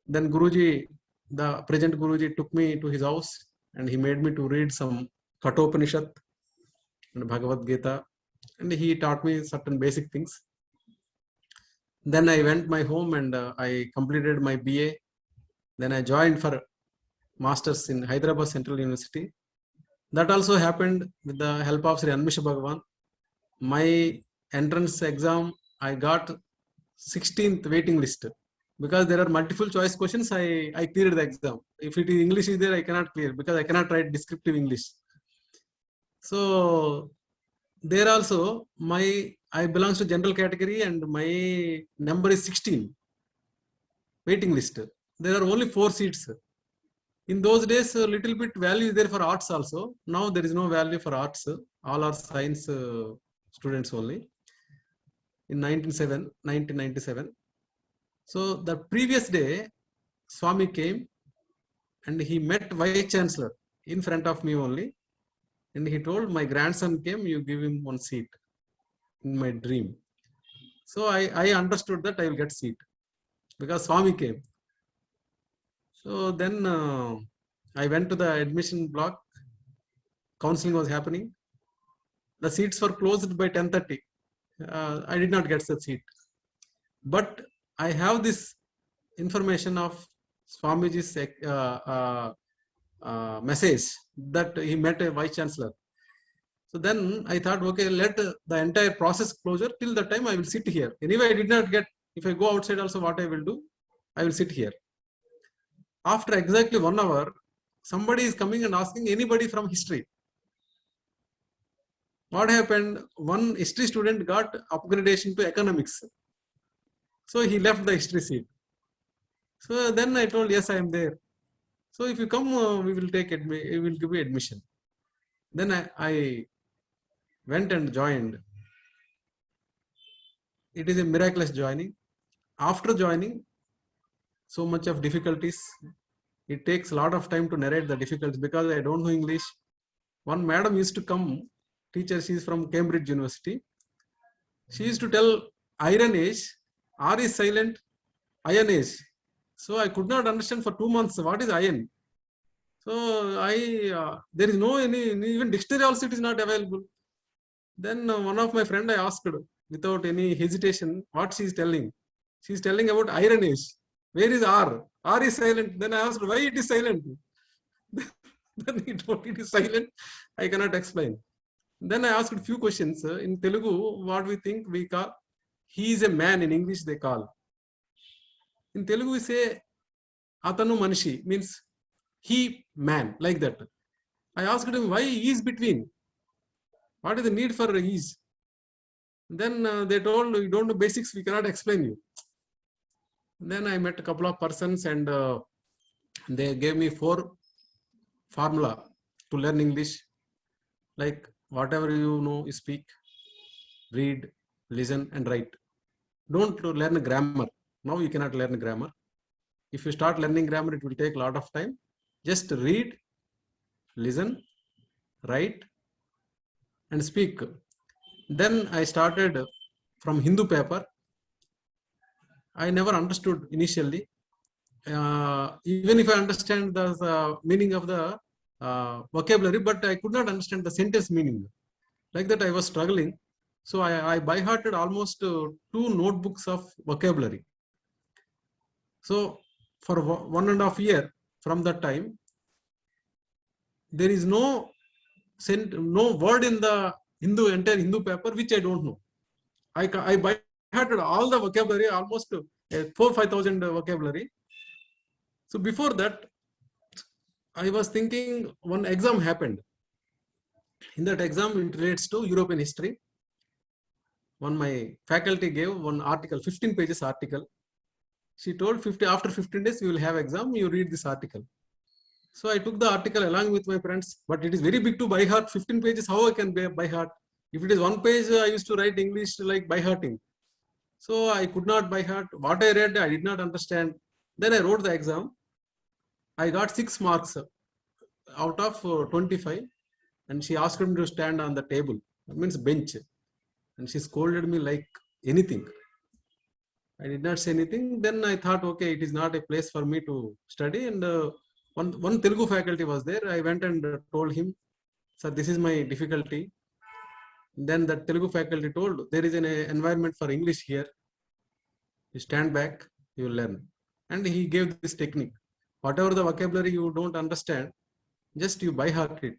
C: Then Guruji, the present Guruji, took me to his house and he made me to read some Kathopanishad and Bhagavad Gita, and he taught me certain basic things. Then I went my home and I completed my BA. Then I joined for masters in Hyderabad Central University. That also happened with the help of Sri Anmisha Bhagavan. My entrance exam, I got 16th waiting list. Because there are multiple choice questions, I cleared the exam. If it is English is there, I cannot clear because I cannot write descriptive English. So there also I belongs to general category and my number is 16 waiting list. There are only 4 seats. In those days, a little bit value is there for arts also. Now there is no value for arts. All are science students only. In 1997. So the previous day, Swami came and he met Vice Chancellor in front of me only. And he told, my grandson came, you give him one seat in my dream. So I understood that I will get seat because Swami came. So then I went to the admission block. Counseling was happening. The seats were closed by 10:30. I did not get the seat. But I have this information of Swamiji's message that he met a Vice Chancellor. So then I thought, okay, let the entire process closure till the time I will sit here. Anyway, I did not get, if I go outside also what I will do, I will sit here. After exactly 1 hour, somebody is coming and asking anybody from history. What happened? One history student got upgradation to economics. So he left the history seat. So then I told, yes, I am there. So if you come, we will take we will give you admission. Then I went and joined. It is a miraculous joining. After joining, so much of difficulties. It takes a lot of time to narrate the difficulties because I don't know English. One madam used to come, teacher, she is from Cambridge University. She used to tell iron age, R is silent, iron age. So I could not understand for 2 months what is iron. So there is no even dictionary also it is not available. Then one of my friend I asked without any hesitation what she is telling. She is telling about iron age. Where is R? R is silent. Then I asked why it is silent. Then he told it is silent. I cannot explain. Then I asked a few questions. In Telugu, what we think we call, he is a man. In English they call. In Telugu we say Atanu Manishi, means he, man, like that. I asked him why he is between. What is the need for ease? Then they told, you don't know basics, we cannot explain you. Then I met a couple of persons and they gave me 4 formula to learn English. Like whatever you know, you speak, read, listen and write. Don't learn grammar. Now you cannot learn grammar. If you start learning grammar, it will take a lot of time. Just read, listen, write and speak. Then I started from Hindu paper. I never understood initially. Even if I understand the meaning of the vocabulary, but I could not understand the sentence meaning. Like that I was struggling. So I by-hearted almost 2 notebooks of vocabulary. So for 1.5 years from that time, there is no word in the entire Hindu paper which I don't know. I by-hearted all the vocabulary, almost 4,000-5,000 vocabulary. So before that, I was thinking one exam happened. In that exam, it relates to European history. My faculty gave one article, 15 pages article. She told after 15 days, you will have exam, you read this article. So I took the article along with my friends, but it is very big to by heart. 15 pages, how I can by heart? If it is 1 page, I used to write English like by hearting. So I could not by heart. What I read, I did not understand. Then I wrote the exam. I got 6 marks out of 25. And she asked me to stand on the table, that means bench. And she scolded me like anything. I did not say anything. Then I thought, okay, it is not a place for me to study. And one Telugu faculty was there. I went and told him, sir, this is my difficulty. Then the Telugu faculty told, there is an environment for English here. You stand back, you will learn. And he gave this technique. Whatever the vocabulary you don't understand, just you by heart it.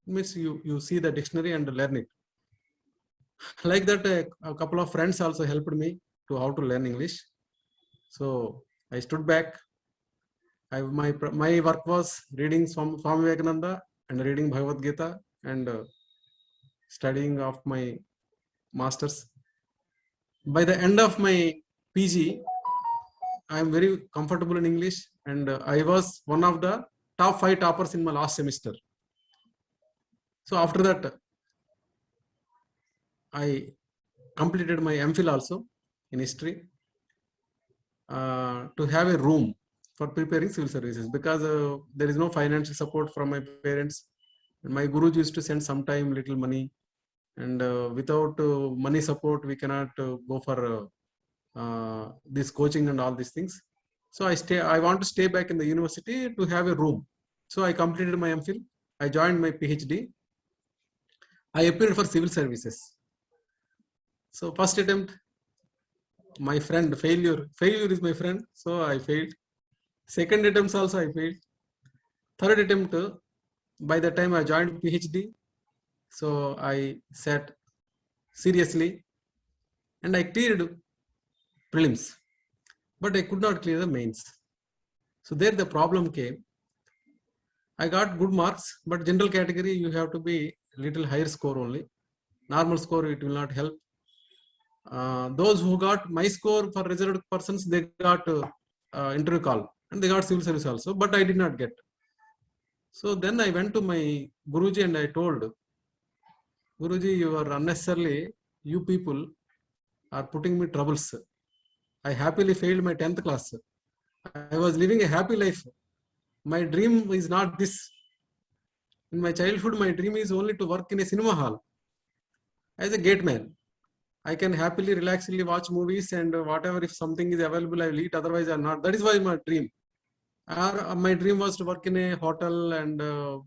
C: Means you see the dictionary and learn it. Like that, a couple of friends also helped me to how to learn English. So I stood back. My work was reading Swami Vivekananda and reading Bhagavad Gita and studying of my masters. By the end of my PG, I am very comfortable in English, and I was one of the top 5 toppers in my last semester. So after that, I completed my MPhil also in history. To have a room for preparing civil services because there is no financial support from my parents. And my Guruji used to send sometime little money, and without money support, we cannot go for this coaching and all these things. So I want to stay back in the university to have a room. So I completed my MPhil. I joined my PhD. I appeared for civil services. So first attempt, my friend, failure is my friend. So I failed. Second attempts also I failed. Third attempt, by the time I joined PhD, so I sat seriously and I cleared prelims, but I could not clear the mains. So there the problem came. I got good marks, but general category you have to be little higher score only. Normal score it will not help. Those who got my score for reserved persons, they got interview call and they got civil service also, but I did not get. So then I went to my Guruji and I told, Guruji, you are unnecessarily, you people are putting me troubles. I happily failed my 10th class. I was living a happy life. My dream is not this. In my childhood, my dream is only to work in a cinema hall as a gate man. I can happily, relaxedly watch movies and whatever, if something is available, I will eat, otherwise I will not. That is why my dream. My dream was to work in a hotel and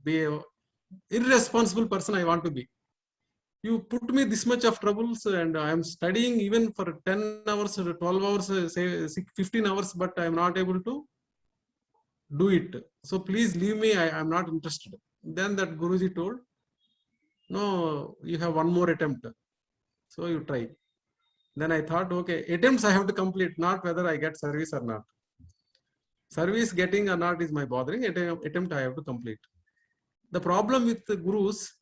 C: be an irresponsible person I want to be. You put me this much of troubles and I am studying even for 10 hours or 12 hours, say 15 hours, but I am not able to do it. So please leave me, I am not interested. Then that Guruji told, no, you have one more attempt. So you try. Then I thought, okay, attempts I have to complete, not whether I get service or not. Service getting or not is my bothering, attempt I have to complete. The problem with the gurus,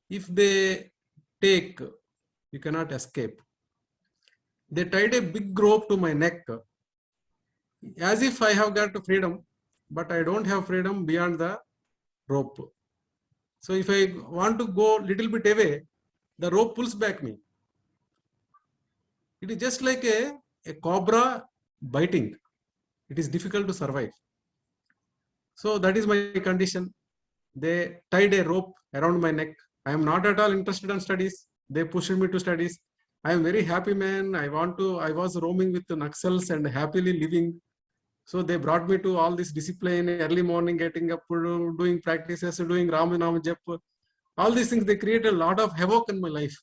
C: if they take, you cannot escape. They tied a big rope to my neck, as if I have got freedom, but I don't have freedom beyond the rope. So if I want to go little bit away, the rope pulls back me. It is just like a cobra biting. It is difficult to survive. So that is my condition. They tied a rope around my neck. I am not at all interested in studies. They pushed me to studies. I am very happy man. I was roaming with the Naxals and happily living. So they brought me to all this discipline, early morning, getting up, doing practices, doing Ramanam Jap. All these things, they create a lot of havoc in my life.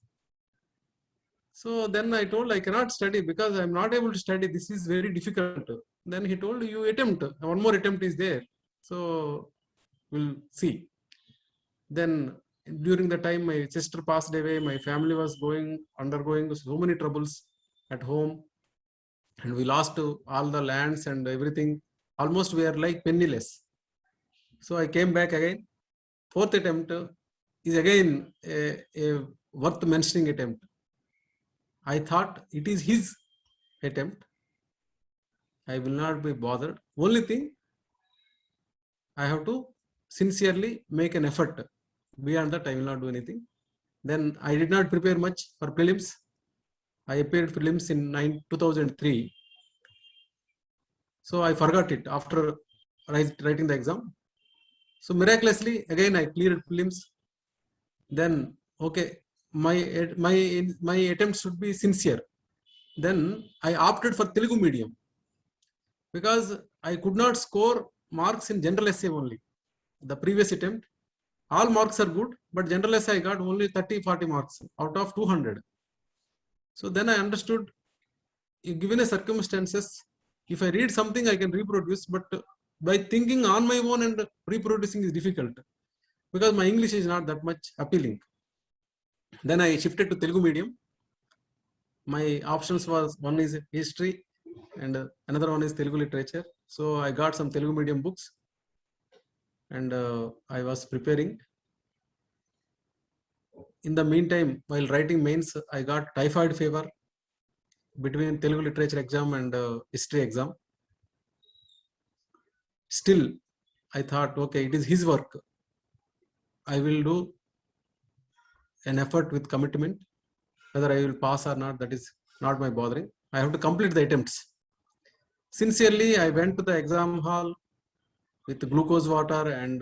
C: So then I told I cannot study because I am not able to study. This is very difficult. Then he told, you attempt. One more attempt is there. So we'll see. Then during the time my sister passed away, my family was undergoing so many troubles at home. And we lost all the lands and everything. Almost we are like penniless. So I came back again. Fourth attempt is again a worth mentioning attempt. I thought it is his attempt. I will not be bothered. Only thing, I have to sincerely make an effort. Beyond that, I will not do anything. Then I did not prepare much for prelims. I appeared prelims in 2003. So I forgot it after writing the exam. So miraculously, again I cleared prelims. Then, okay, my attempt should be sincere. Then I opted for Telugu medium because I could not score marks in general essay only. The previous attempt, all marks are good, but general essay I got only 30-40 marks out of 200. So then I understood, given the circumstances, if I read something I can reproduce, but by thinking on my own and reproducing is difficult because my English is not that much appealing. Then I shifted to Telugu medium. My options was, one is history and another one is Telugu literature. So I got some Telugu medium books and I was preparing. In the meantime, while writing mains, I got typhoid fever between Telugu literature exam and history exam. Still, I thought, okay, it is his work. I will do an effort with commitment. Whether I will pass or not, that is not my bothering. I have to complete the attempts. Sincerely, I went to the exam hall with glucose water and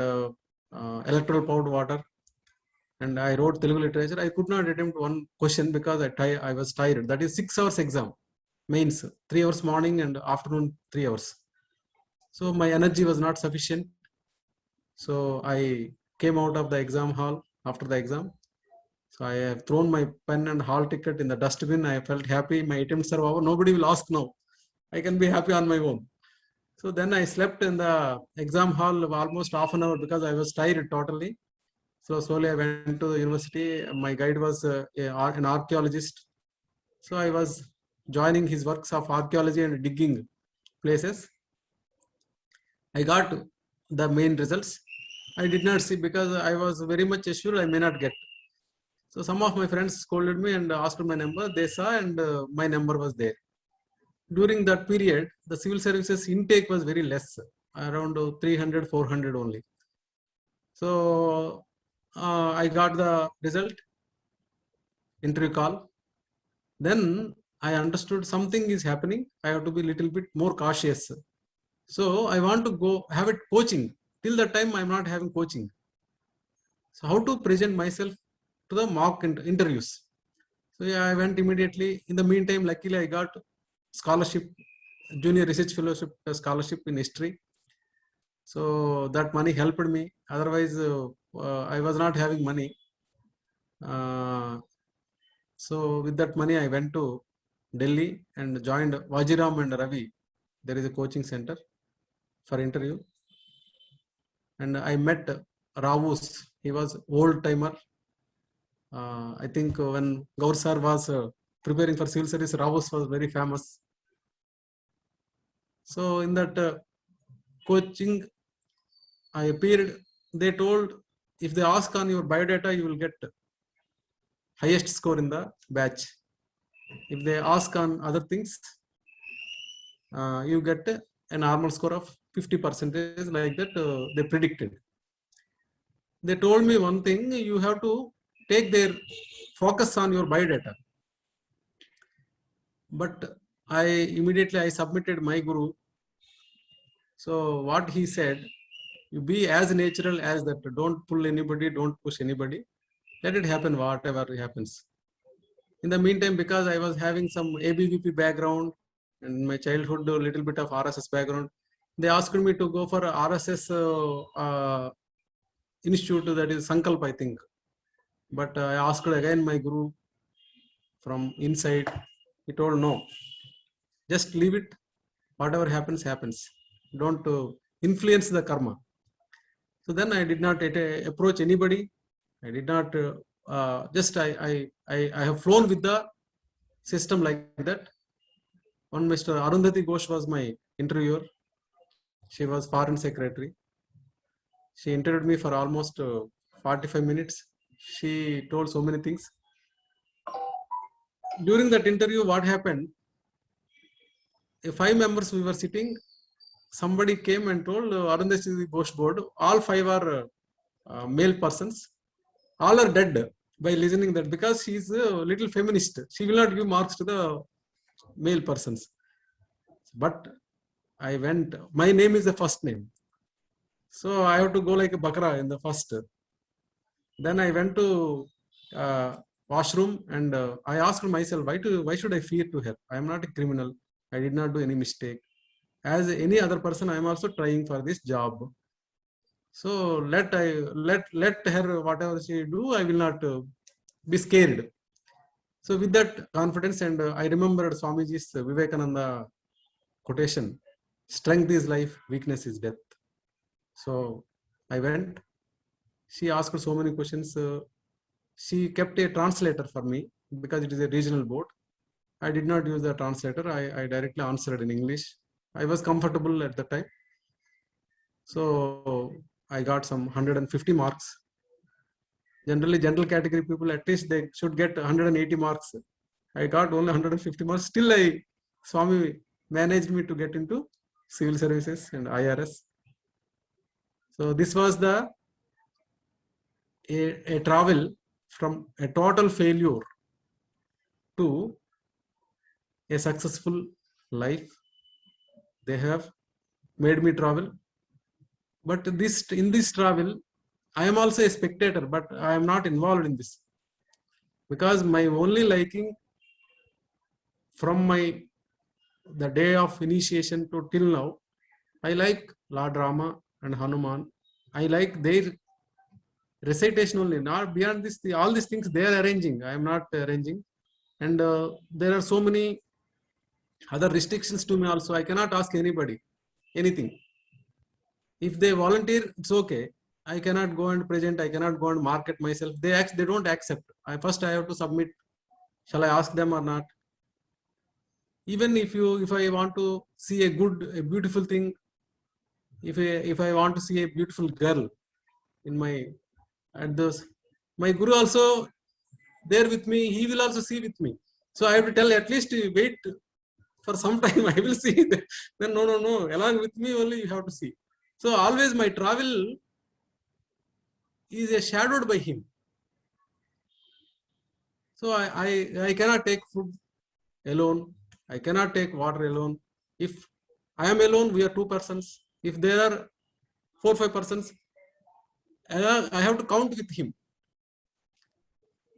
C: electoral powder water, and I wrote Telugu literature. I could not attempt one question because I was tired. That is 6 hours exam, mains, 3 hours morning and afternoon 3 hours. So my energy was not sufficient. So I came out of the exam hall after the exam. So I have thrown my pen and hall ticket in the dustbin. I felt happy. My attempts are over. Nobody will ask now. I can be happy on my own. So then I slept in the exam hall almost half an hour because I was tired totally. So slowly I went to the university. My guide was an archaeologist. So I was joining his works of archaeology and digging places. I got the main results. I did not see because I was very much assured I may not get. So some of my friends scolded me and asked my number. They saw and my number was there. During that period, the civil services intake was very less, around 300, 400 only. So I got the result, interview call. Then I understood something is happening. I have to be a little bit more cautious. So I want to go have it coaching. Till the time I'm not having coaching. So how to present myself to the mock interviews. So yeah, I went immediately. In the meantime, luckily I got scholarship, junior research fellowship scholarship in history. So that money helped me. Otherwise, I was not having money. So with that money, I went to Delhi and joined Vajiram and Ravi. There is a coaching center for interview. And I met Ravus. He was old timer. I think when Gaur sir was preparing for civil service, Ravus was very famous. So in that coaching, I appeared. They told if they ask on your biodata, you will get highest score in the batch. If they ask on other things, you get a normal score of 50%, like that they predicted. They told me one thing, you have to take their focus on your biodata. But I submitted my guru. So what he said, you be as natural as that. Don't pull anybody, don't push anybody. Let it happen, whatever happens. In the meantime, because I was having some ABVP background and my childhood a little bit of RSS background, they asked me to go for a RSS institute, that is Sankalp, I think. But I asked again my guru from inside. He told no, just leave it. Whatever happens, happens. Don't influence the karma. So then I did not approach anybody. I did not I have flown with the system like that. One Mr. Arundhati Ghosh was my interviewer. She was foreign secretary. She interviewed me for almost 45 minutes. She told so many things. During that interview, what happened? 5 members we were sitting. Somebody came and told Arundhati Ghosh board, all 5 are male persons. All are dead by listening that, because she is a little feminist. She will not give marks to the male persons. But I went, my name is the first name. So I have to go like a bakra in the first. Then I went to washroom and I asked myself, why should I fear to her? I am not a criminal. I did not do any mistake. As any other person, I am also trying for this job. So let her, whatever she do, I will not be scared. So with that confidence, and I remembered Swamiji's Vivekananda quotation, strength is life, weakness is death. So I went. She asked so many questions. She kept a translator for me because it is a regional board. I did not use the translator. I directly answered in English. I was comfortable at the time. So I got some 150 marks. Generally, general category people, at least they should get 180 marks. I got only 150 marks. Still, Swami managed me to get into civil services and IRS. So this was a travel from a total failure to a successful life. They have made me travel. But in this travel, I am also a spectator, but I am not involved in this. Because my only liking from the day of initiation to till now, I like Lord Rama and Hanuman. I like their recitation only. Not beyond this, all these things they are arranging. I am not arranging. And there are so many other restrictions to me also. I cannot ask anybody anything. If they volunteer, it's okay. I cannot go and present. I cannot go and market myself. They don't accept. I have to submit. Shall I ask them or not? Even if I want to see a beautiful thing, if I want to see a beautiful girl in my guru also there with me, he will also see with me. So I have to tell, at least wait for some time, I will see. Then no, along with me only you have to see. So always my travel is shadowed by him. So I cannot take food alone. I cannot take water alone. If I am alone, we are 2 persons. If there are 4, 5 persons, I have to count with him.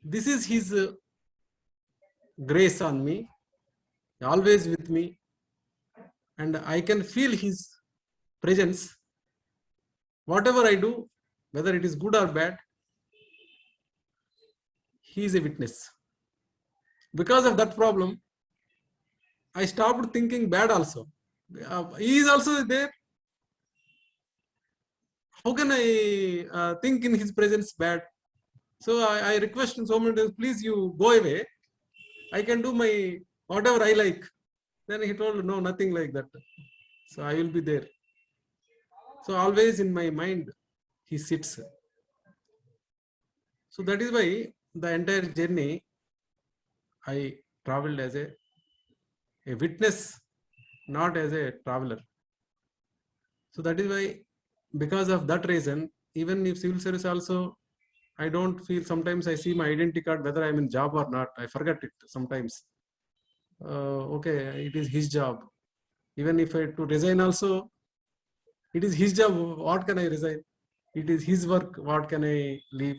C: This is his grace on me, always with me, and I can feel his presence. Whatever I do, whether it is good or bad, he is a witness. Because of that problem, I stopped thinking bad also. He is also there. How can I think in his presence bad? So I request him so many times, please you go away. I can do my whatever I like. Then he told, no, nothing like that. So I will be there. So always in my mind, he sits. So that is why the entire journey, I traveled as a witness, not as a traveler. So that is why, because of that reason, even if civil service also, I don't feel, sometimes I see my identity card, whether I'm in job or not, I forget it sometimes. Okay, it is his job. Even if I had to resign also, it is his job. What can I resign? It is his work. What can I leave?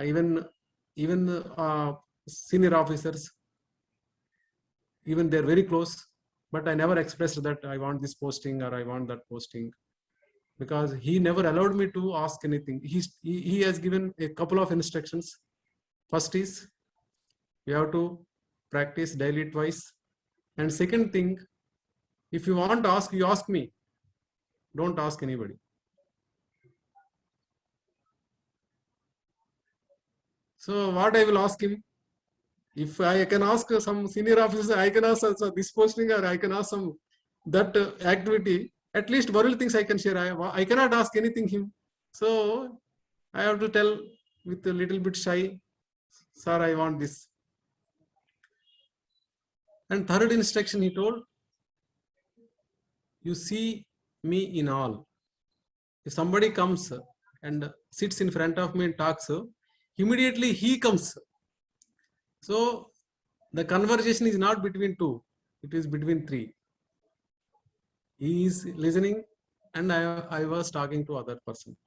C: Even senior officers, even they're very close, but I never expressed that I want this posting or I want that posting, because he never allowed me to ask anything. He has given a couple of instructions. First is, you have to practice daily twice. And second thing, if you want to ask, you ask me. Don't ask anybody. So what I will ask him, if I can ask some senior officer, I can ask this posting, or I can ask some that activity, at least worldly things I can share. I cannot ask anything him. So I have to tell with a little bit shy, sir, I want this. And third instruction he told, you see me in all. If somebody comes and sits in front of me and talks, immediately he comes. So the conversation is not between 2, it is between 3. He is listening and I was talking to other person.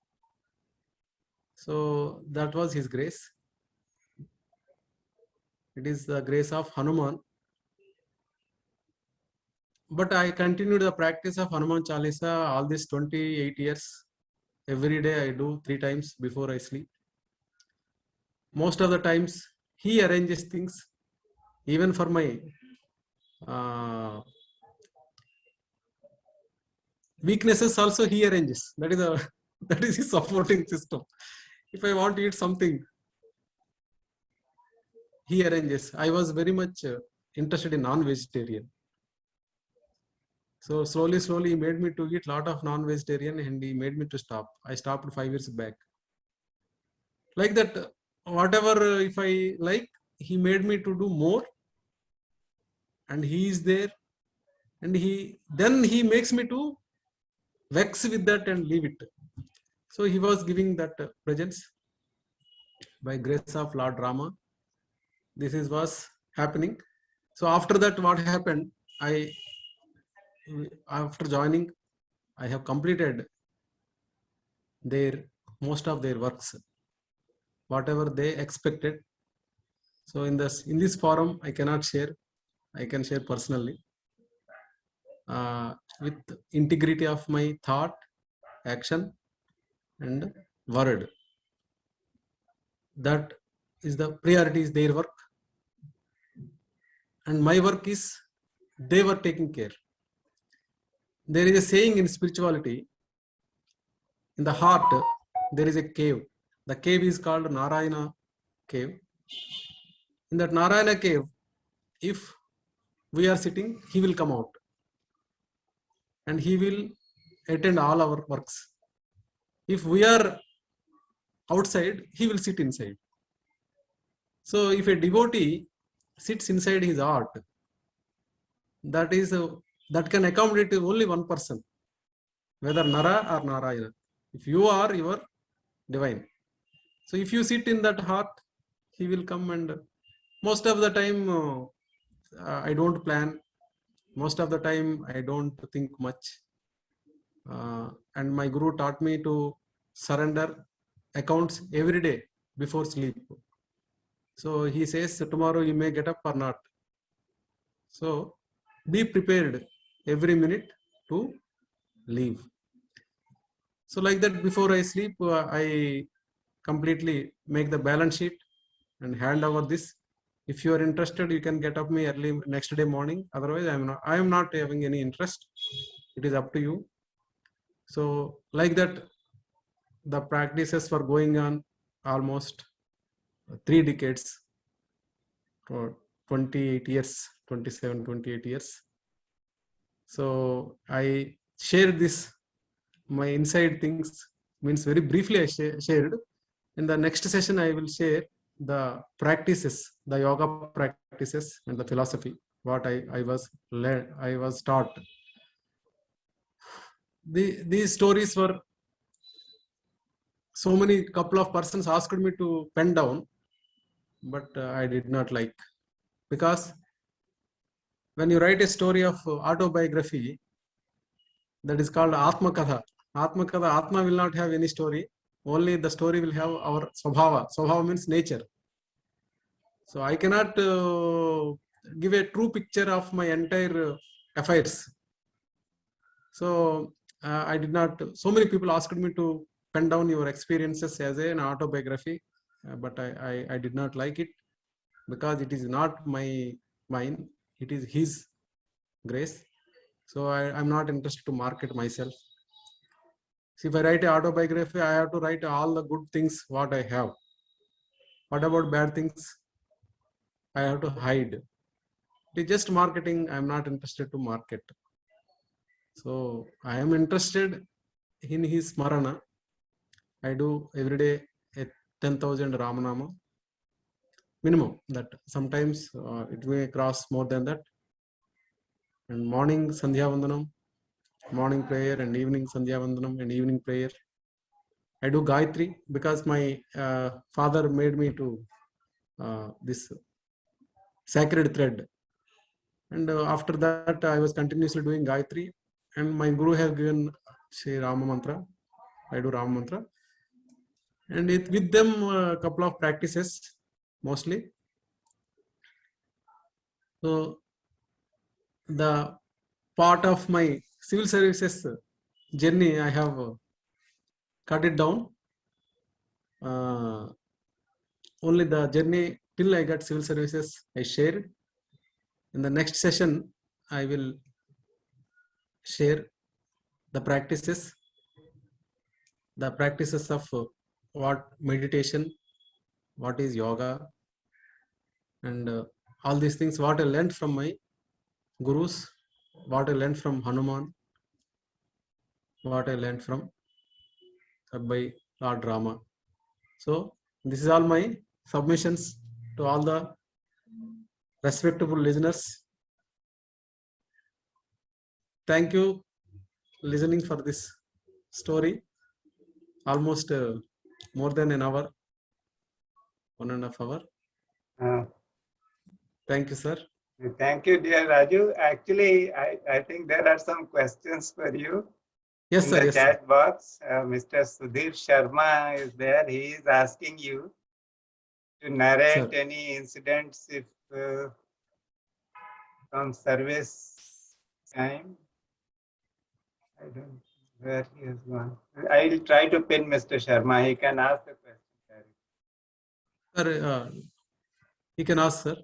C: So that was his grace. It is the grace of Hanuman. But I continued the practice of Hanuman Chalisa all these 28 years. Every day I do 3 times before I sleep. Most of the times he arranges things, even for my weaknesses also he arranges. That is his supporting system. If I want to eat something, he arranges. I was very much interested in non-vegetarian. So slowly he made me to eat a lot of non-vegetarian, and he made me to stop. I stopped 5 years back. Like that, whatever if I like, he made me to do more, and he is there, and then he makes me to vex with that and leave it. So he was giving that presence by grace of Lord Rama. This was happening. So after that, what happened? after joining, I have completed most of their works, whatever they expected. So in this forum, I cannot share. I can share personally with integrity of my thought, action, and word. That is the priority is their work, and my work is they were taking care. There is a saying in spirituality, in the heart there is a cave. The cave is called Narayana cave. In that Narayana cave, if we are sitting, he will come out and he will attend all our works. If we are outside, he will sit inside. So if a devotee sits inside his art, that can accommodate only one person, whether Nara or Narayana. If you are your divine. So if you sit in that heart, he will come, and most of the time I don't plan. Most of the time I don't think much. And my guru taught me to surrender accounts every day before sleep. So he says, tomorrow you may get up or not. So be prepared every minute to leave. So like that, before I sleep, I completely make the balance sheet and hand over this. If you are interested, you can get up me early next day morning. Otherwise, I am not having any interest. It is up to you. So like that, the practices were going on almost 3 decades, for 28 years, 27, 28 years. So I shared this, my inside things, means very briefly I shared. In the next session, I will share the practices, the yoga practices and the philosophy, what I was taught. These stories were, so many couple of persons asked me to pen down, but I did not like, because when you write a story of autobiography, that is called Atma Katha. Atma Katha, Atma will not have any story. Only the story will have our Swabhava. Swabhava means nature. So I cannot give a true picture of my entire affairs. So I did not. So many people asked me to pen down your experiences as an autobiography, but I did not like it, because it is not mine. It is his grace. So I'm not interested to market myself. See, if I write an autobiography, I have to write all the good things what I have. What about bad things? I have to hide. It is just marketing. I'm not interested to market. So I am interested in his Smarana. I do every day 10,000 Ramanama minimum. That sometimes it may cross more than that. And morning Sandhya Vandanam, morning prayer, and evening Sandhya Vandanam and evening prayer. I do Gayatri, because my father made me to this sacred thread. And after that, I was continuously doing Gayatri, and my guru has given Shri Rama Mantra. I do Rama Mantra. And with them, a couple of practices mostly. So the part of my civil services journey, I have cut it down. Only the journey till I got civil services I shared. In the next session, I will share the practices of what meditation, what is yoga, and all these things, what I learned from my gurus, what I learned from Hanuman, what I learned from by Lord Rama. So this is all my submissions to all the respectable listeners. Thank you listening for this story. Almost more than an hour, 1.5 hours. Thank you, sir.
D: Thank you, dear Raju. Actually, I think there are some questions for you.
C: Yes,
D: In
C: sir.
D: the
C: Yes, sir.
D: chat box, Mr. Sudhir Sharma is there. He is asking you to narrate
C: Sir.
D: any incidents if from service time. I don't know where he has gone. I will try to pin Mr. Sharma. He can ask the question.
C: Sir, you can ask, sir.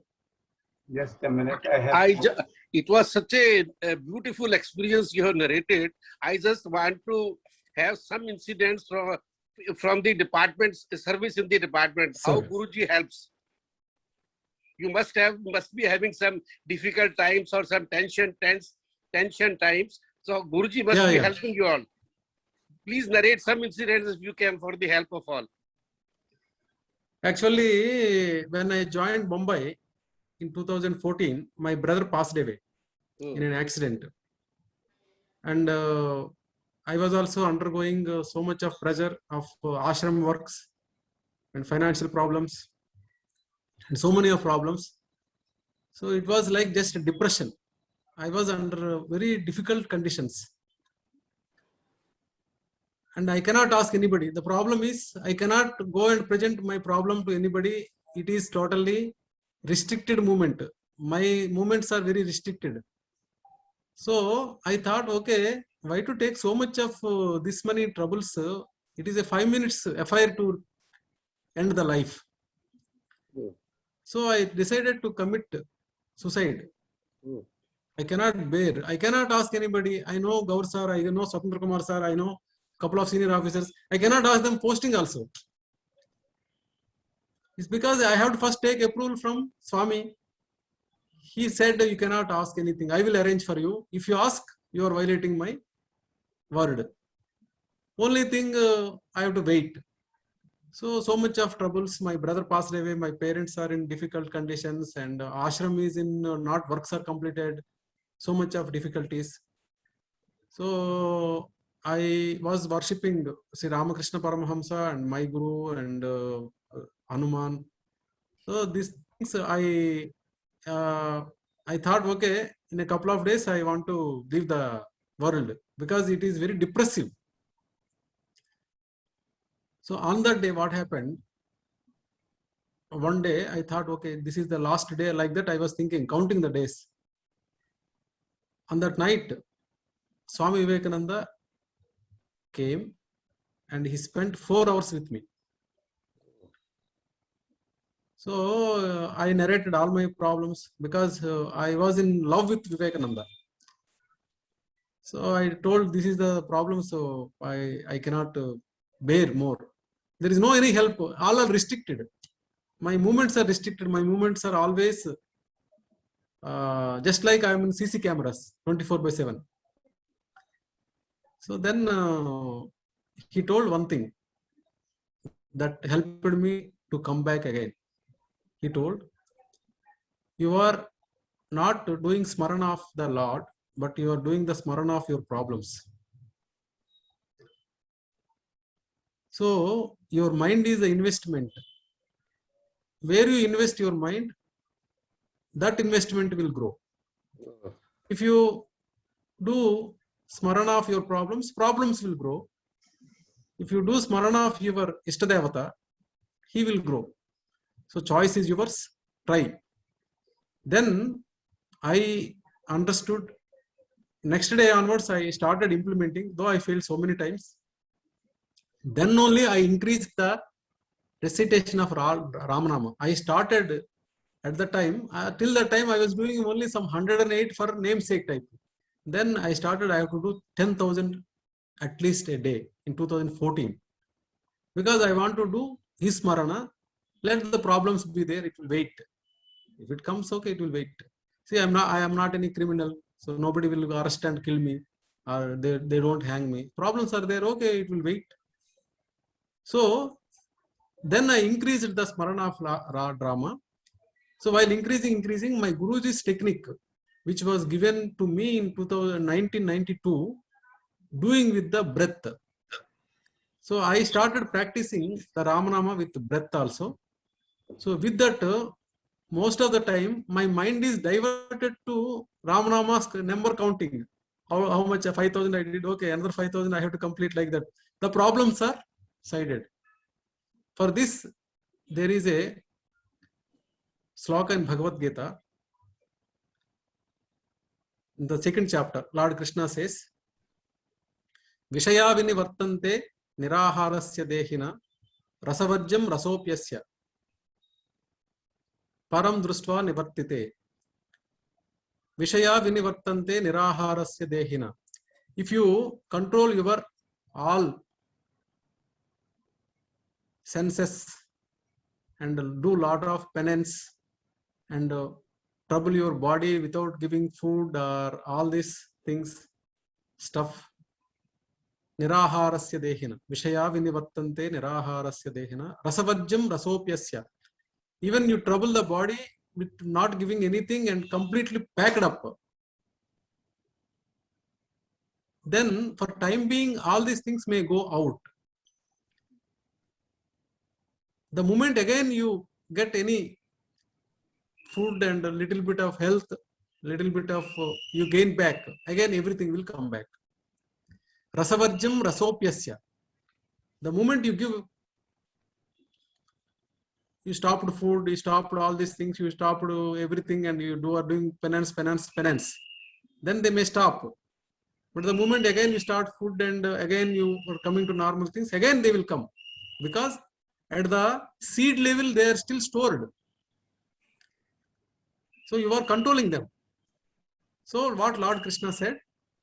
D: Just a minute. I have.
E: It was such a beautiful experience you have narrated. I just want to have some incidents from the department's service in the department. How
C: Sir.
E: Guruji helps. You must be having some difficult times or some tension times. So Guruji must be helping you all. Please narrate some incidents if you can for the help of all.
C: Actually, when I joined Mumbai in 2014, my brother passed away in an accident. And I was also undergoing so much of pressure of ashram works and financial problems and so many of problems. So it was like just a depression. I was under very difficult conditions. And I cannot ask anybody. The problem is I cannot go and present my problem to anybody. It is totally restricted movement. My movements are very restricted. So I thought, okay, why to take so much of this many troubles? It is a 5 minutes affair to end the life. So I decided to commit suicide. I cannot bear. I cannot ask anybody. I know Gaur sir, I know Swatandra Kumar sir, I know a couple of senior officers. I cannot ask them posting also. It's because I have to first take approval from Swami. He said you cannot ask anything. I will arrange for you. If you ask, you are violating my word. Only thing I have to wait. So much of troubles. My brother passed away. My parents are in difficult conditions, and ashram is in not works are completed. So much of difficulties. So I was worshipping Sri Ramakrishna Paramahamsa and my guru and Hanuman. So these things I thought, okay, in a couple of days I want to leave the world because it is very depressive. So on that day, what happened? One day I thought, okay, this is the last day. Like that I was thinking, counting the days. On that night, Swami Vivekananda came and he spent 4 hours with me. So I narrated all my problems because I was in love with Vivekananda. So I told this is the problem, so I cannot bear more. There is no any help. All are restricted. My movements are restricted. My movements are always just like I am in CC cameras 24/7. So then he told one thing that helped me to come back again. He told, you are not doing smarana of the Lord, but you are doing the smarana of your problems. So your mind is the investment. Where you invest your mind, that investment will grow. If you do smarana of your problems, problems will grow. If you do smarana of your Ishtadevata, he will grow. So choice is yours, try. Then I understood. Next day onwards, I started implementing, though I failed so many times. Then only I increased the recitation of Ramanama. I started at the time, till that time I was doing only some 108 for namesake type. Then I started, I have to do 10,000 at least a day in 2014. Because I want to do his Smarana, let the problems be there, it will wait. If it comes, okay, it will wait. See, I am not any criminal, so nobody will arrest and kill me, or they don't hang me. Problems are there, okay, it will wait. So then I increased the Smarana of drama. So while increasing, my Guruji's technique, which was given to me in 1992, doing with the breath. So I started practicing the Ramanama with breath also. So with that, most of the time my mind is diverted to Ramnama's number counting. How much? 5,000 I did. Okay, another 5,000 I have to complete, like that. The problems are sided. For this, there is a sloka in Bhagavad Gita. In the second chapter, Lord Krishna says, Vishaya vinivartante niraharasya dehina rasavajjam rasopyasya param drustva nivartite. Vishaya vinivartante niraharasya dehina. If you control your all senses and do lot of penance and trouble your body without giving food or all these things, stuff, niraharasya dehina. Vishaya vinivartante niraharasya dehina rasavajjam rasopyasya. Even you trouble the body with not giving anything and completely packed up, then for time being all these things may go out. The moment again you get any food and a little bit of health, little bit of you gain back, again everything will come back. Rasavajjam rasopyasya. The moment you stopped food, you stopped all these things, you stopped everything, and you are doing penance, then they may stop. But the moment again you start food and again you are coming to normal things, again they will come, because at the seed level they are still stored. So you are controlling them. So what Lord Krishna said,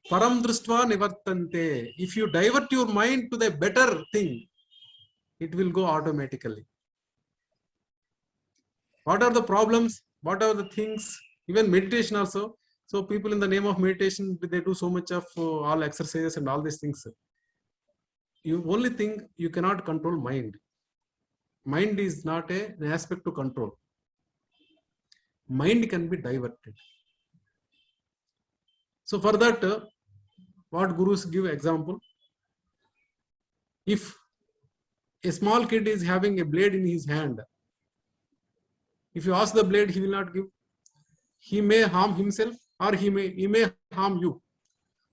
C: param drustva nivartante. If you divert your mind to the better thing, it will go automatically. What are the problems? What are the things? Even meditation also. So people in the name of meditation, they do so much of all exercises and all these things. You only think you cannot control mind. Mind is not an aspect to control. Mind can be diverted. So for that, what gurus give example, if a small kid is having a blade in his hand, if you ask the blade, he will not give. He may harm himself or he may harm you.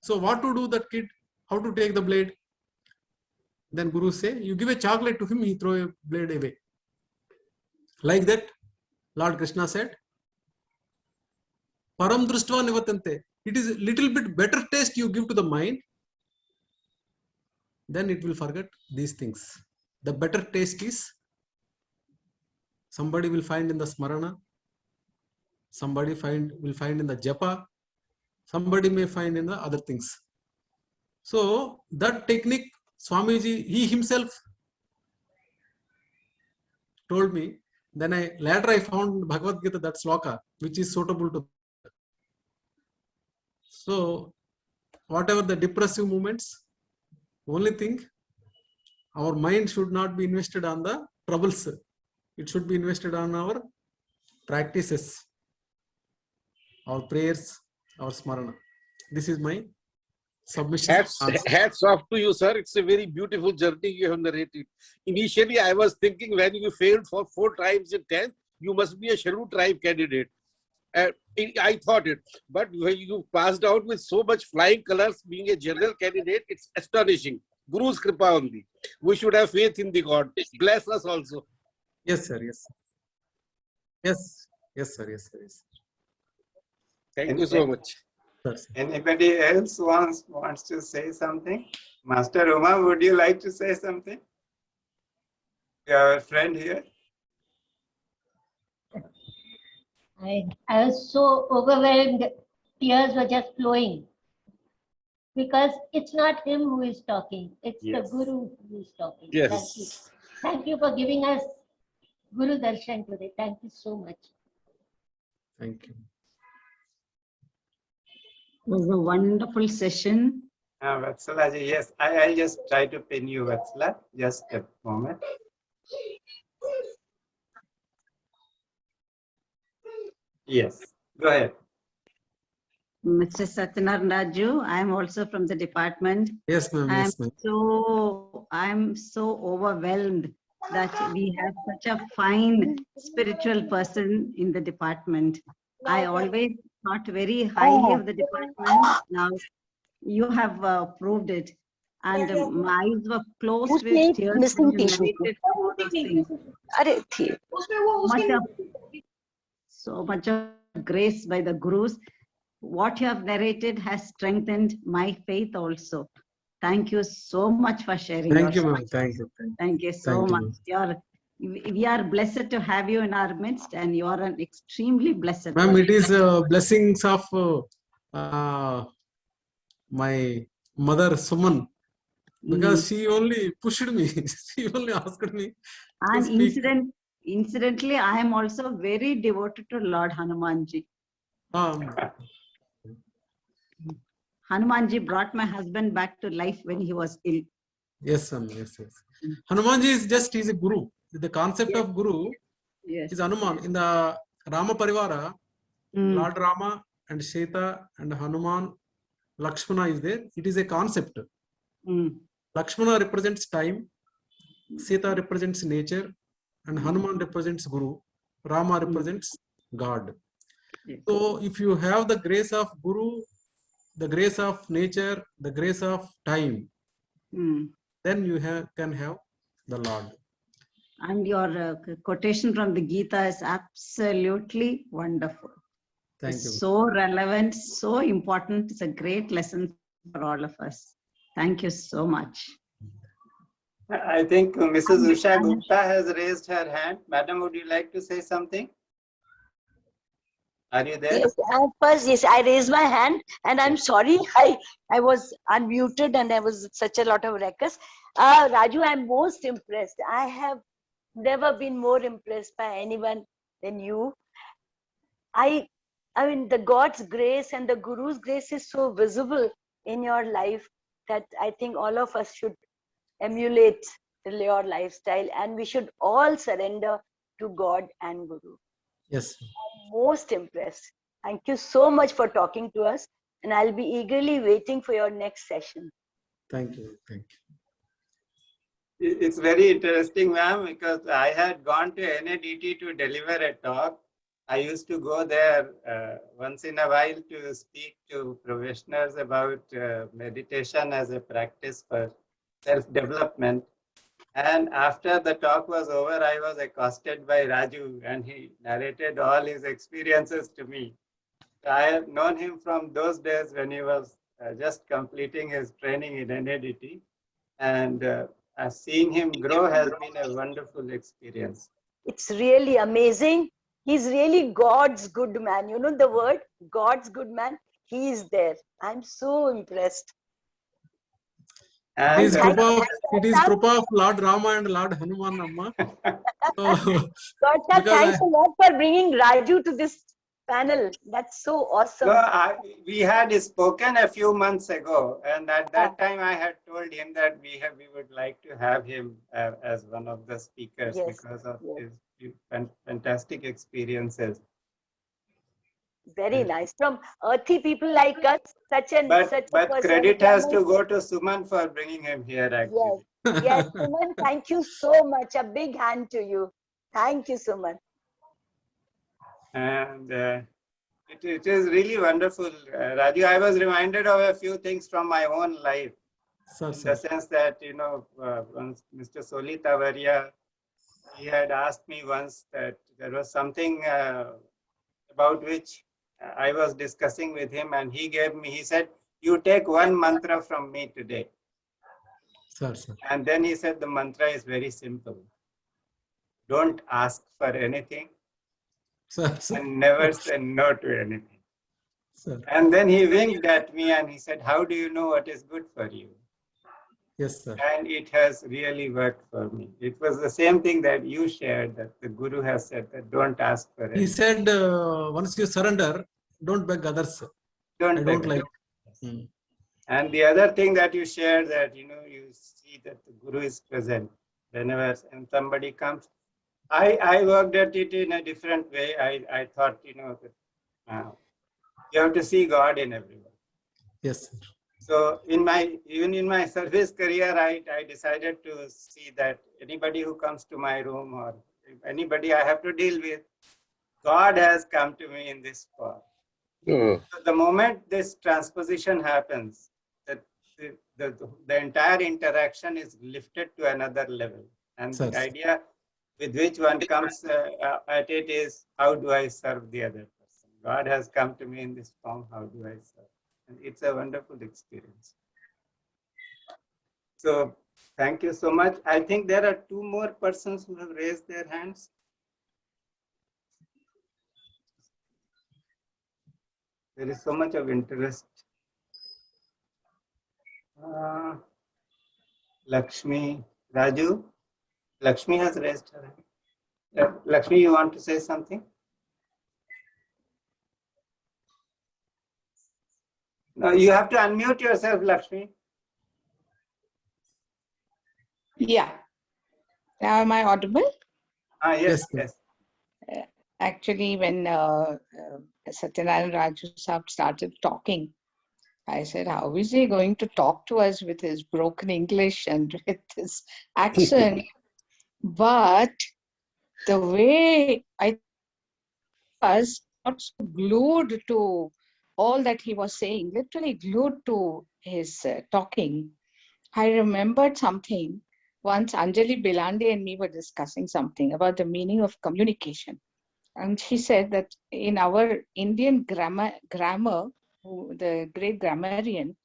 C: So what to do that kid? How to take the blade? Then gurus say, you give a chocolate to him, he throw a blade away. Like that, Lord Krishna said, param drustva nivatante. It is a little bit better taste you give to the mind, then it will forget these things. The better taste is, somebody will find in the smarana, somebody will find in the japa, somebody may find in the other things. So that technique, Swamiji, he himself told me. Then later I found Bhagavad Gita, that sloka, which is suitable to. So whatever the depressive moments, only thing, our mind should not be invested on the troubles. It should be invested on our practices, our prayers, our smarana. This is my submission.
E: Hats off to you, sir. It's a very beautiful journey you have narrated. Initially, I was thinking when you failed for 4 times in 10th, you must be a Sharu tribe candidate. I thought it. But when you passed out with so much flying colors, being a general candidate, it's astonishing. Guru's kripa only. We should have faith in the God. Bless us also.
C: Yes, sir. Yes. Yes, sir. Yes, sir. Yes.
E: Thank you so much.
D: Anybody else wants to say something? Master Uma, would you like to say something? Your friend here.
F: I was so overwhelmed. Tears were just flowing. Because it's not him who is talking. It's the Guru who is talking.
E: Yes.
F: Thank you. Thank you for giving us Guru Darshan today. Thank you so much.
C: Thank you.
G: It was a wonderful session.
D: Vatsalaji, yes. I'll just try to pin you, Vatsala. Just a moment. Yes, go ahead.
G: Mr. Satyanarayana Raju, I am also from the department.
C: Yes, ma'am. Yes, ma'am.
G: I'm so overwhelmed that we have such a fine spiritual person in the department. I always thought very highly of the department. Now you have proved it. And my eyes were closed with tears when you narrated all those things. So much of grace by the gurus. What you have narrated has strengthened my faith also. Thank you so much for sharing.
C: Thank you,
G: your
C: ma'am. Thank you.
G: Thank you so
C: Thank you,
G: much. We are blessed to have you in our midst, and you are an extremely blessed
C: Ma'am,
G: person.
C: it is blessings of my mother Suman, because she only pushed me. She only asked me to
G: And
C: speak.
G: incidentally, I am also very devoted to Lord Hanumanji. Hanumanji brought my husband back to life when he was ill.
C: Yes, ma'am. Yes. Hanumanji is just, he's a guru. The concept of guru is Hanuman. In the Rama Parivara, Lord Rama and Sita and Hanuman, Lakshmana is there. It is a concept. Lakshmana represents time, Sita represents nature, and Hanuman represents Guru. Rama represents God. So if you have the grace of Guru, the grace of nature, the grace of time, then you can have the Lord.
G: And your quotation from the Gita is absolutely wonderful.
C: Thank you.
G: So relevant, so important. It's a great lesson for all of us. Thank you so much.
D: I think Mrs. Usha Gupta has raised her hand. Madam, would you like to say something? Are you there?
H: Yes, first, yes, I raised my hand, and I'm sorry, I was unmuted and there was such a lot of ruckus. Raju, I'm most impressed. I have never been more impressed by anyone than you. I mean, the God's grace and the Guru's grace is so visible in your life that I think all of us should emulate your lifestyle, and we should all surrender to God and Guru.
C: Yes.
H: I'm most impressed. Thank you so much for talking to us, and I'll be eagerly waiting for your next session.
C: Thank you. Thank
D: you. It's very interesting, ma'am, because I had gone to NADT to deliver a talk. I used to go there once in a while to speak to professionals about meditation as a practice for self-development. And after the talk was over, I was accosted by Raju, and he narrated all his experiences to me. I have known him from those days when he was just completing his training in NADT. And seeing him grow has been a wonderful experience.
H: It's really amazing. He's really God's good man. You know the word, God's good man? He is there. I'm so impressed.
C: It is Krupa of Lord Rama and Lord Hanuman, Amma.
H: God, thanks a lot for bringing Raju to this panel. That's so awesome.
D: No, we had spoken a few months ago, and at that time I had told him that we would like to have him as one of the speakers because of his fantastic experiences.
H: Very nice. From earthy people like us, such a
D: But credit has to go to Suman for bringing him here, actually.
H: Yes, Suman, thank you so much. A big hand to you. Thank you, Suman.
D: And it is really wonderful. Raju, I was reminded of a few things from my own life. In the sense that, you know, once Mr. Soli Tavaria, he had asked me once that there was something about which I was discussing with him, and he said, you take one mantra from me today.
C: Sir.
D: And then he said, the mantra is very simple. Don't ask for anything.
C: Sir.
D: And never say no to anything.
C: Sir.
D: And then he winked at me and he said, how do you know what is good for you?
C: Yes, sir.
D: And it has really worked for me. It was the same thing that you shared, that the Guru has said that don't ask for anything.
C: He said, once you surrender, don't beg others. I don't like.
D: And the other thing that you shared, that, you know, you see that the Guru is present whenever somebody comes. I worked at it in a different way. I thought, you know, that you have to see God in everyone.
C: Yes, sir.
D: So even in my service career, I decided to see that anybody who comes to my room or anybody I have to deal with, God has come to me in this form. So the moment this transposition happens, that the entire interaction is lifted to another level. And the idea with which one comes at it is, how do I serve the other person? God has come to me in this form, how do I serve? And it's a wonderful experience. So thank you so much. I think there are 2 more persons who have raised their hands. There is so much of interest. Lakshmi, Raju, Lakshmi has raised her hand. Lakshmi, you want to say something? No, you have to unmute yourself, Lakshmi.
I: Yeah. Now am I audible?
D: Yes, yes.
I: Actually, when Satyanarayana Raju Sahab started talking, I said, how is he going to talk to us with his broken English and with his accent? But the way I was not so glued to all that he was saying, literally glued to his talking, I remembered something. Once Anjali Bilande and me were discussing something about the meaning of communication. And she said that in our Indian grammar, the great grammarian,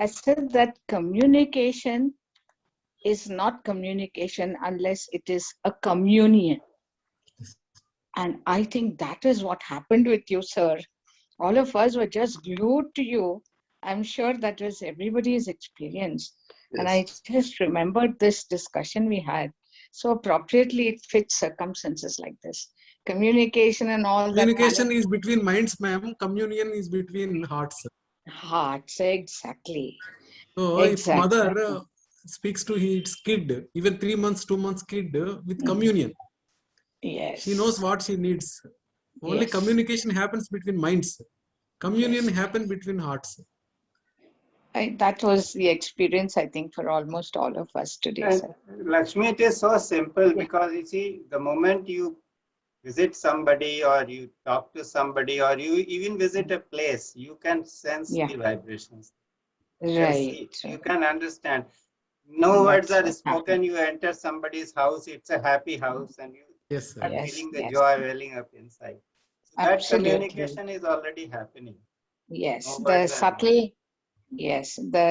I: I said that communication is not communication unless it is a communion. And I think that is what happened with you, sir. All of us were just glued to you. I'm sure that was everybody's experience. Yes. And I just remembered this discussion we had. So appropriately, it fits circumstances like this. Communication and all that.
C: Communication is between minds, ma'am. Communion is between hearts.
I: Hearts, exactly.
C: So if mother speaks to his kid, even 3 months, 2 months kid with communion.
I: Yes.
C: She knows what she needs. Only communication happens between minds. Communion happens between hearts.
I: That was the experience, I think, for almost all of us today. Sir.
D: Lakshmi, it is so simple because you see, the moment you visit somebody or you talk to somebody or you even visit a place, you can sense the vibrations.
I: Right.
D: You can understand. No words are spoken. You enter somebody's house, it's a happy house, and you start feeling the joy welling up inside. So that communication is already happening.
I: Yes, the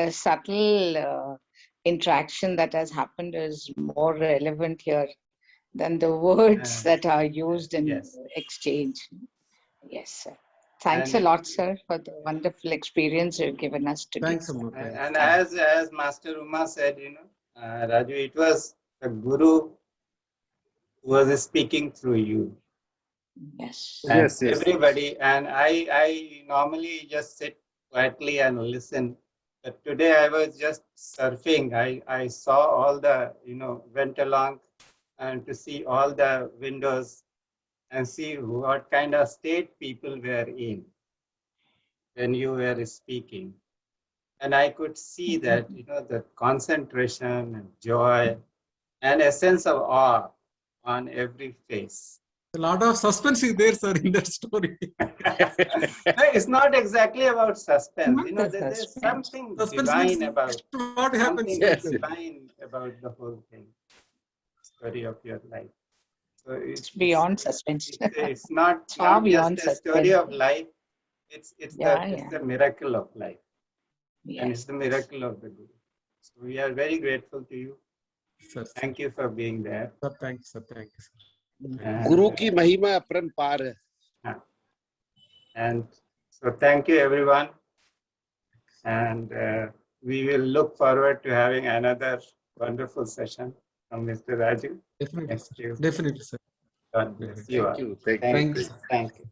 I: subtle interaction that has happened is more relevant here than the words that are used in exchange. Yes, sir. Thanks a lot, sir, for the wonderful experience you've given us today.
C: Thanks, Amma.
D: And as Master Uma said, Raju, it was the Guru who was speaking through you.
I: Yes.
D: And everybody, and I normally just sit quietly and listen. But today I was just surfing. I saw all the, went along and to see all the windows and see what kind of state people were in when you were speaking. And I could see that, the concentration and joy and a sense of awe on every face.
C: A lot of suspense is there, sir, in that story.
D: It's not exactly about suspense. There's something divine about
C: what happens.
D: Divine about the whole thing. Story of your life. So
I: it's beyond suspense.
D: It's not just a story of life. It's the miracle of life. Yes. And it's the miracle of the Guru. So we are very grateful to you.
C: Sir,
D: thank you for being there.
C: Sir, thank you, sir. Thank you, sir.
E: And, Guru ki mahima aparampar hai.
D: And so thank you, everyone. And we will look forward to having another wonderful session from Mr. Raju.
C: Definitely, sir. Definitely, sir.
D: God bless you.
E: Thank you.
C: Thank you.
D: Thank you.